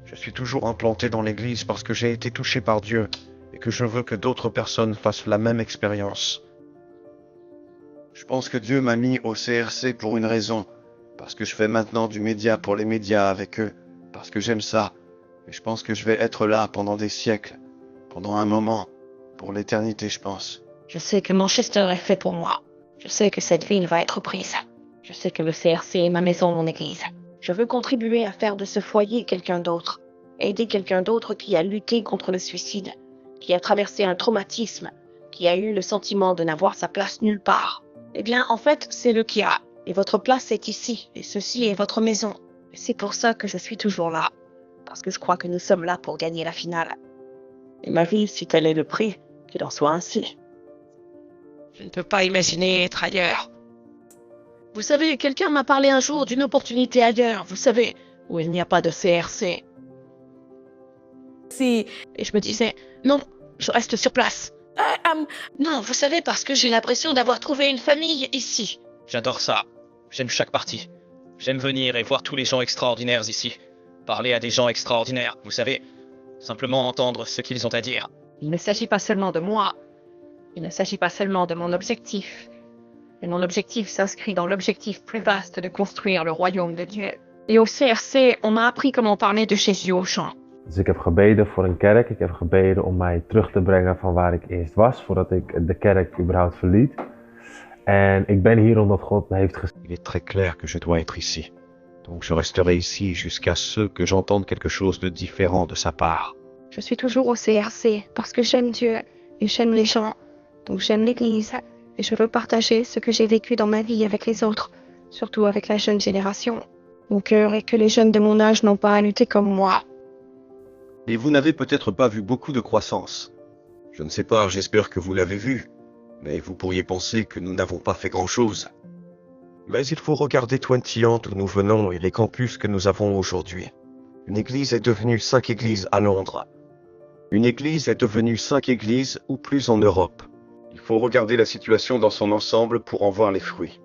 Je suis toujours implanté dans l'église parce que j'ai été touché par Dieu et que je veux que d'autres personnes fassent la même expérience. Je pense que Dieu m'a mis au CRC pour une raison, parce que je fais maintenant du média pour les médias avec eux, parce que j'aime ça. Et je pense que je vais être là pendant des siècles, pendant un moment, pour l'éternité, je pense. Je sais que Manchester est fait pour moi. Je sais que cette ville va être prise. Je sais que le CRC est ma maison, mon église. Je veux contribuer à faire de ce foyer quelqu'un d'autre. Aider quelqu'un d'autre qui a lutté contre le suicide. qui a traversé un traumatisme, qui a eu le sentiment de n'avoir sa place nulle part. Eh bien, en fait, c'est le qui a. Et votre place est ici, et ceci est votre maison. Et c'est pour ça que je suis toujours là. Parce que je crois que nous sommes là pour gagner la finale. Et ma vie, si tel est le prix, qu'il en soit ainsi. Je ne peux pas imaginer être ailleurs. Vous savez, quelqu'un m'a parlé un jour d'une opportunité ailleurs, vous savez, où il n'y a pas de CRC. Et je me disais, non, je reste sur place. Non, vous savez, parce que j'ai l'impression d'avoir trouvé une famille ici. J'adore ça. J'aime chaque partie. J'aime venir et voir tous les gens extraordinaires ici. Parler à des gens extraordinaires, vous savez. Simplement entendre ce qu'ils ont à dire. Il ne s'agit pas seulement de moi. Il ne s'agit pas seulement de mon objectif. Et mon objectif s'inscrit dans l'objectif plus vaste de construire le royaume de Dieu. Et au CRC, on m'a appris comment parler de Jésus aux gens. Dus ik heb gebeden voor een kerk. Ik heb gebeden om mij terug te brengen van waar ik eerst was, voordat ik de kerk überhaupt verliet. En ik ben hier omdat God me heeft gezegd. Il est très clair que je dois être ici. Donc je resterai ici jusqu'à ce que j'entende quelque chose de différent de sa part. Je suis toujours au CRC parce que j'aime Dieu et j'aime les gens. Donc j'aime l'Église et je veux partager ce que j'ai vécu dans ma vie avec les autres, surtout avec la jeune génération. Mon cœur est que les jeunes de mon âge n'ont pas à lutter comme moi. Et vous n'avez peut-être pas vu beaucoup de croissance. Je ne sais pas, j'espère que vous l'avez vu. Mais vous pourriez penser que nous n'avons pas fait grand-chose. Mais il faut regarder 20 ans d'où nous venons et les campus que nous avons aujourd'hui. Une église est devenue 5 églises à Londres. Une église est devenue 5 églises ou plus en Europe. Il faut regarder la situation dans son ensemble pour en voir les fruits.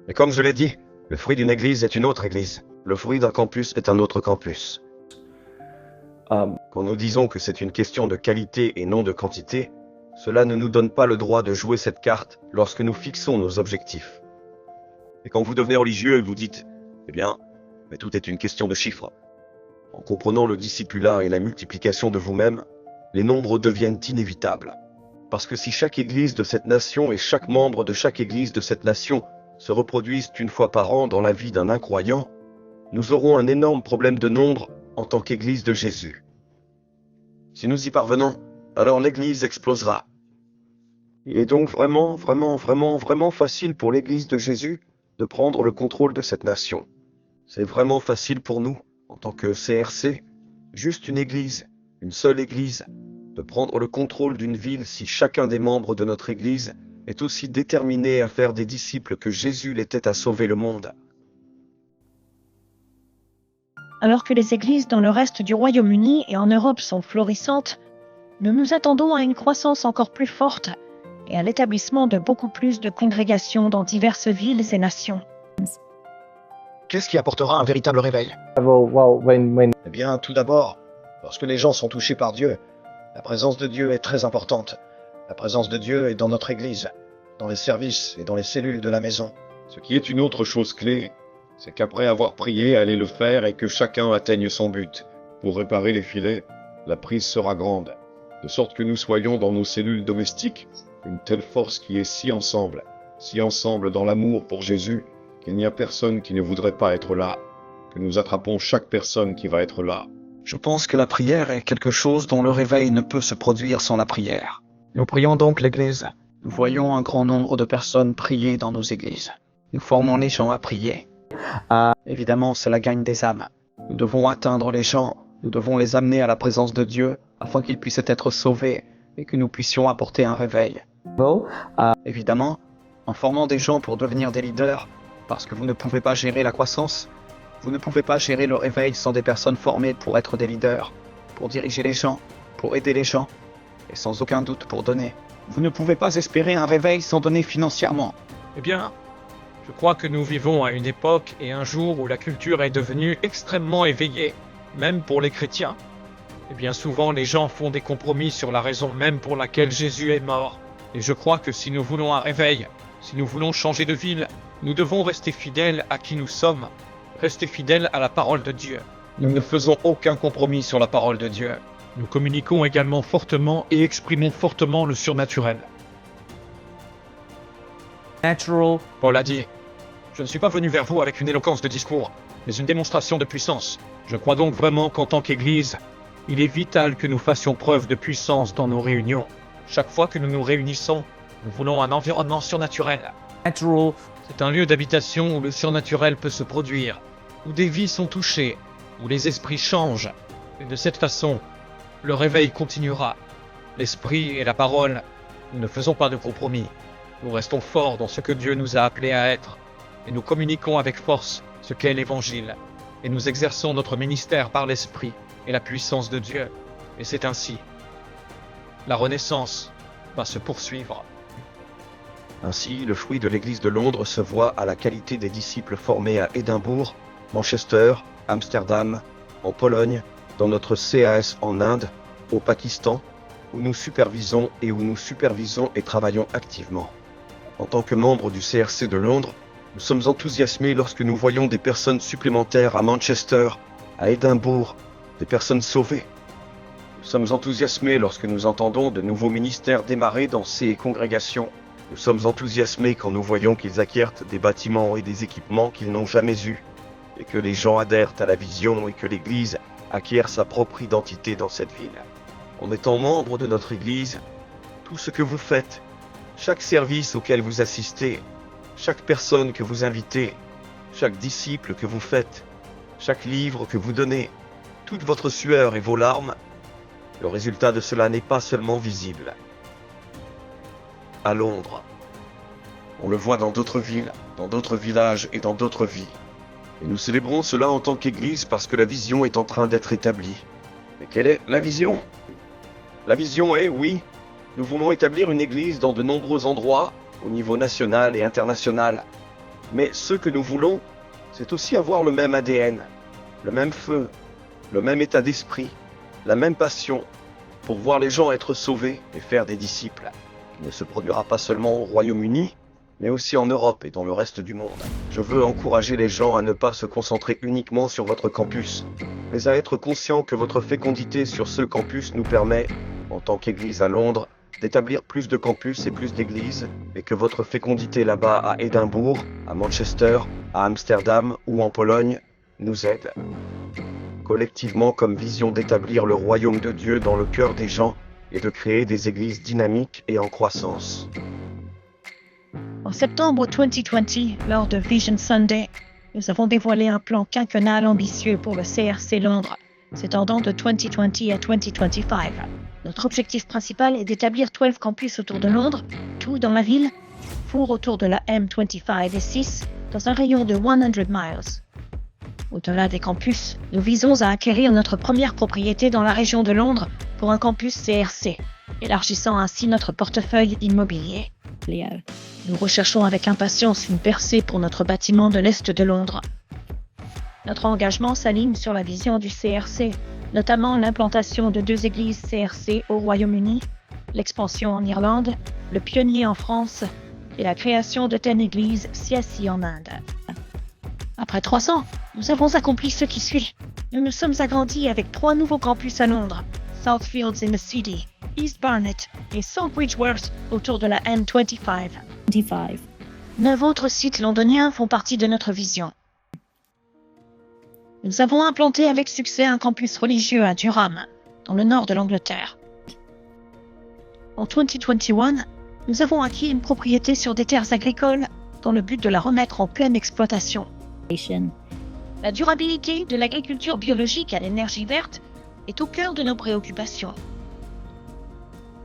Mais comme je l'ai dit, le fruit d'une église est une autre église. Le fruit d'un campus est un autre campus. Quand nous disons que c'est une question de qualité et non de quantité, cela ne nous donne pas le droit de jouer cette carte lorsque nous fixons nos objectifs. Et quand vous devenez religieux et vous dites, eh bien, mais tout est une question de chiffres. En comprenant le discipulat et la multiplication de vous-même, les nombres deviennent inévitables. Parce que si chaque église de cette nation et chaque membre de chaque église de cette nation se reproduisent une fois par an dans la vie d'un incroyant, nous aurons un énorme problème de nombre en tant qu'Église de Jésus. Si nous y parvenons, alors l'Église explosera. Il est donc vraiment facile pour l'Église de Jésus de prendre le contrôle de cette nation. C'est vraiment facile pour nous, en tant que CRC, juste une Église, une seule Église, de prendre le contrôle d'une ville si chacun des membres de notre Église est aussi déterminé à faire des disciples que Jésus l'était à sauver le monde. Alors que les églises dans le reste du Royaume-Uni et en Europe sont florissantes, nous nous attendons à une croissance encore plus forte et à l'établissement de beaucoup plus de congrégations dans diverses villes et nations. Qu'est-ce qui apportera un véritable réveil? Eh bien, tout d'abord, lorsque les gens sont touchés par Dieu, la présence de Dieu est très importante. La présence de Dieu est dans notre Église, dans les services et dans les cellules de la maison. Ce qui est une autre chose clé, c'est qu'après avoir prié, allez le faire et que chacun atteigne son but. Pour réparer les filets, la prise sera grande, de sorte que nous soyons dans nos cellules domestiques, une telle force qui est si ensemble dans l'amour pour Jésus, qu'il n'y a personne qui ne voudrait pas être là, que nous attrapons chaque personne qui va être là. Je pense que la prière est quelque chose dont le réveil ne peut se produire sans la prière. Nous prions donc l'Église. Nous voyons un grand nombre de personnes prier dans nos églises. Nous formons les gens à prier. Évidemment, cela gagne des âmes. Nous devons atteindre les gens, nous devons les amener à la présence de Dieu afin qu'ils puissent être sauvés et que nous puissions apporter un réveil. Évidemment, en formant des gens pour devenir des leaders, parce que vous ne pouvez pas gérer la croissance, vous ne pouvez pas gérer le réveil sans des personnes formées pour être des leaders, pour diriger les gens, pour aider les gens, et sans aucun doute pour donner. Vous ne pouvez pas espérer un réveil sans donner financièrement. Eh bien, je crois que nous vivons à une époque et un jour où la culture est devenue extrêmement éveillée, même pour les chrétiens. Et bien souvent, les gens font des compromis sur la raison même pour laquelle Jésus est mort. Et je crois que si nous voulons un réveil, si nous voulons changer de ville, nous devons rester fidèles à qui nous sommes, rester fidèles à la parole de Dieu. Nous ne faisons aucun compromis sur la parole de Dieu. Nous communiquons également fortement et exprimons fortement le surnaturel. Paul a dit, je ne suis pas venu vers vous avec une éloquence de discours, mais une démonstration de puissance. Je crois donc vraiment qu'en tant qu'Église, Il est vital que nous fassions preuve de puissance dans nos réunions. Chaque fois que nous nous réunissons, nous voulons un environnement surnaturel. C'est un lieu d'habitation où le surnaturel peut se produire, où des vies sont touchées, où les esprits changent. Et de cette façon, le réveil continuera. L'esprit et la parole, nous ne faisons pas de compromis. Nous restons forts dans ce que Dieu nous a appelés à être, et nous communiquons avec force ce qu'est l'Évangile, et nous exerçons notre ministère par l'Esprit et la puissance de Dieu. Et c'est ainsi. La Renaissance va se poursuivre. Ainsi, le fruit de l'Église de Londres se voit à la qualité des disciples formés à Édimbourg, Manchester, Amsterdam, en Pologne, dans notre CAS en Inde, au Pakistan, où nous supervisons et travaillons activement. En tant que membres du CRC de Londres, nous sommes enthousiasmés lorsque nous voyons des personnes supplémentaires à Manchester, à Édimbourg, des personnes sauvées. Nous sommes enthousiasmés lorsque nous entendons de nouveaux ministères démarrer dans ces congrégations. Nous sommes enthousiasmés quand nous voyons qu'ils acquièrent des bâtiments et des équipements qu'ils n'ont jamais eus, et que les gens adhèrent à la vision et que l'Église acquiert sa propre identité dans cette ville. En étant membre de notre Église, tout ce que vous faites, chaque service auquel vous assistez, chaque personne que vous invitez, chaque disciple que vous faites, chaque livre que vous donnez, toute votre sueur et vos larmes, le résultat de cela n'est pas seulement visible. À Londres, on le voit dans d'autres villes, dans d'autres villages et dans d'autres vies. Et nous célébrons cela en tant qu'Église parce que la vision est en train d'être établie. Mais quelle est la vision ? La vision est, oui, nous voulons établir une Église dans de nombreux endroits, au niveau national et international. Mais ce que nous voulons, c'est aussi avoir le même ADN, le même feu, le même état d'esprit, la même passion, pour voir les gens être sauvés et faire des disciples. Qui ne se produira pas seulement au Royaume-Uni, mais aussi en Europe et dans le reste du monde. Je veux encourager les gens à ne pas se concentrer uniquement sur votre campus, mais à être conscients que votre fécondité sur ce campus nous permet, en tant qu'Église à Londres, d'établir plus de campus et plus d'églises, et que votre fécondité là-bas à Édimbourg, à Manchester, à Amsterdam ou en Pologne nous aide. Collectivement comme vision d'établir le royaume de Dieu dans le cœur des gens et de créer des églises dynamiques et en croissance. En septembre 2020, lors de Vision Sunday, nous avons dévoilé un plan quinquennal ambitieux pour le CRC Londres, s'étendant de 2020 à 2025. Notre objectif principal est d'établir 12 campus autour de Londres, tout dans la ville, 4 autour de la M25 et 6 dans un rayon de 100 miles. Au-delà des campus, nous visons à acquérir notre première propriété dans la région de Londres pour un campus CRC, élargissant ainsi notre portefeuille immobilier. Nous recherchons avec impatience une percée pour notre bâtiment de l'Est de Londres. Notre engagement s'aligne sur la vision du CRC, notamment l'implantation de 2 églises CRC au Royaume-Uni, l'expansion en Irlande, le pionnier en France et la création de 10 églises CSI en Inde. Après 3 ans, nous avons accompli ce qui suit. Nous nous sommes agrandis avec 3 nouveaux campus à Londres, Southfields in the City, East Barnet et South Bridgeworth autour de la M25. 9 autres sites londoniens font partie de notre vision. Nous avons implanté avec succès un campus religieux à Durham, dans le nord de l'Angleterre. En 2021, nous avons acquis une propriété sur des terres agricoles dans le but de la remettre en pleine exploitation. La durabilité de l'agriculture biologique à l'énergie verte est au cœur de nos préoccupations.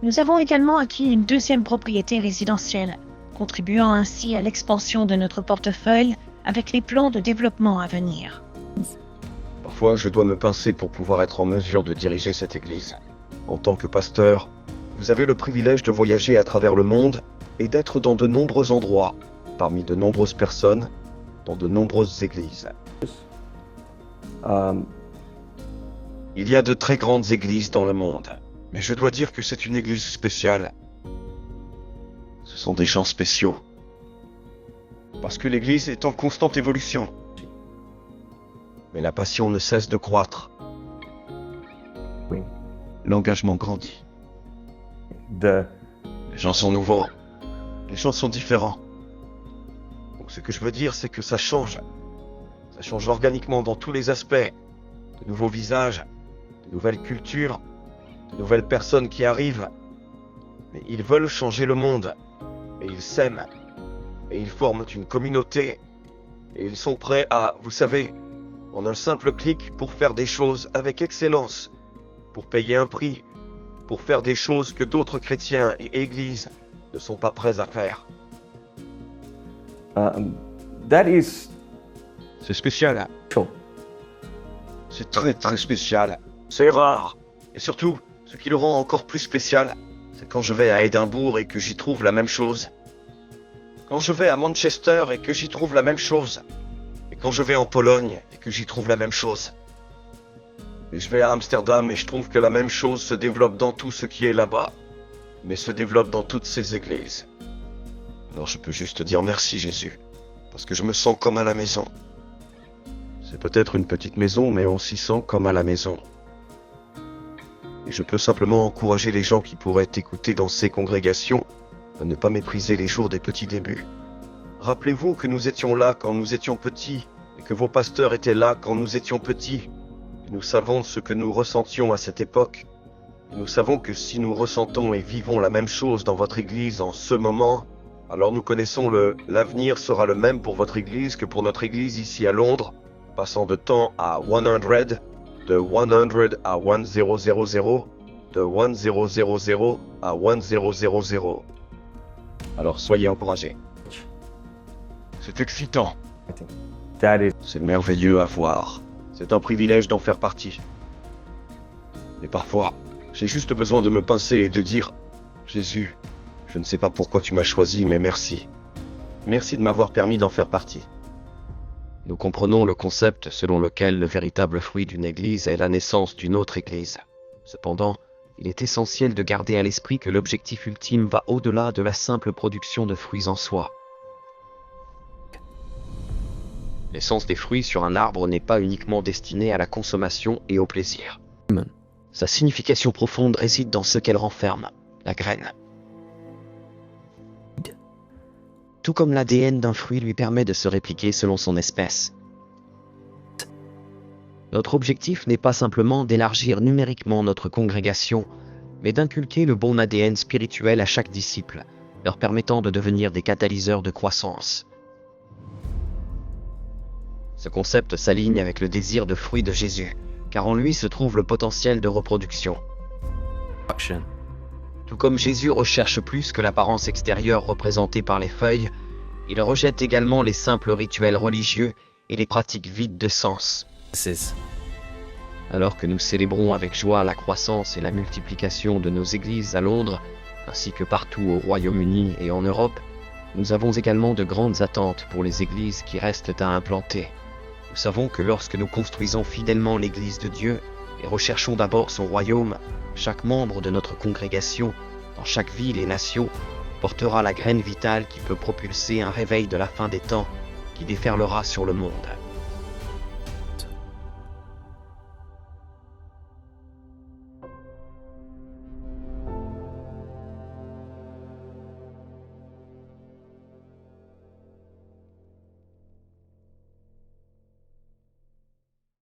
Nous avons également acquis une 2e propriété résidentielle, contribuant ainsi à l'expansion de notre portefeuille avec les plans de développement à venir. Parfois, je dois me pincer pour pouvoir être en mesure de diriger cette église. En tant que pasteur, vous avez le privilège de voyager à travers le monde et d'être dans de nombreux endroits, parmi de nombreuses personnes, dans de nombreuses églises. Il y a de très grandes églises dans le monde, mais je dois dire que c'est une église spéciale. Ce sont des gens spéciaux. Parce que l'église est en constante évolution. Mais la passion ne cesse de croître. Oui. L'engagement grandit. Les gens sont nouveaux. Les gens sont différents. Donc ce que je veux dire, c'est que ça change. Ça change organiquement dans tous les aspects. De nouveaux visages, de nouvelles cultures, de nouvelles personnes qui arrivent. Mais ils veulent changer le monde. Et ils s'aiment. Et ils forment une communauté. Et ils sont prêts à, vous savez, en un simple clic pour faire des choses avec excellence, pour payer un prix, pour faire des choses que d'autres chrétiens et églises ne sont pas prêts à faire. C'est spécial. C'est très très spécial. C'est rare. Et surtout, ce qui le rend encore plus spécial, c'est quand je vais à Édimbourg et que j'y trouve la même chose. Quand je vais à Manchester et que j'y trouve la même chose. Et quand je vais en Pologne et que j'y trouve la même chose. Et je vais à Amsterdam et je trouve que la même chose se développe dans tout ce qui est là-bas, mais se développe dans toutes ces églises. Alors je peux juste dire merci Jésus, parce que je me sens comme à la maison. C'est peut-être une petite maison, mais on s'y sent comme à la maison. Et je peux simplement encourager les gens qui pourraient écouter dans ces congrégations à ne pas mépriser les jours des petits débuts. Rappelez-vous que nous étions là quand nous étions petits, et que vos pasteurs étaient là quand nous étions petits. Et nous savons ce que nous ressentions à cette époque. Et nous savons que si nous ressentons et vivons la même chose dans votre église en ce moment, alors nous connaissons l'avenir sera le même pour votre église que pour notre église ici à Londres, passant de temps à 100, de 100 à 1000, de 1000 à 1000. Alors soyez encouragés. C'est excitant. C'est merveilleux à voir. C'est un privilège d'en faire partie. Et parfois, j'ai juste besoin de me pincer et de dire « Jésus, je ne sais pas pourquoi tu m'as choisi, mais merci. Merci de m'avoir permis d'en faire partie. » Nous comprenons le concept selon lequel le véritable fruit d'une église est la naissance d'une autre église. Cependant, il est essentiel de garder à l'esprit que l'objectif ultime va au-delà de la simple production de fruits en soi. L'essence des fruits sur un arbre n'est pas uniquement destinée à la consommation et au plaisir. Sa signification profonde réside dans ce qu'elle renferme, la graine. Tout comme l'ADN d'un fruit lui permet de se répliquer selon son espèce. Notre objectif n'est pas simplement d'élargir numériquement notre congrégation, mais d'inculquer le bon ADN spirituel à chaque disciple, leur permettant de devenir des catalyseurs de croissance. Ce concept s'aligne avec le désir de fruit de Jésus, car en lui se trouve le potentiel de reproduction. Tout comme Jésus recherche plus que l'apparence extérieure représentée par les feuilles, il rejette également les simples rituels religieux et les pratiques vides de sens. Alors que nous célébrons avec joie la croissance et la multiplication de nos églises à Londres, ainsi que partout au Royaume-Uni et en Europe, nous avons également de grandes attentes pour les églises qui restent à implanter. Nous savons que lorsque nous construisons fidèlement l'Église de Dieu et recherchons d'abord son royaume, chaque membre de notre congrégation, dans chaque ville et nation, portera la graine vitale qui peut propulser un réveil de la fin des temps qui déferlera sur le monde.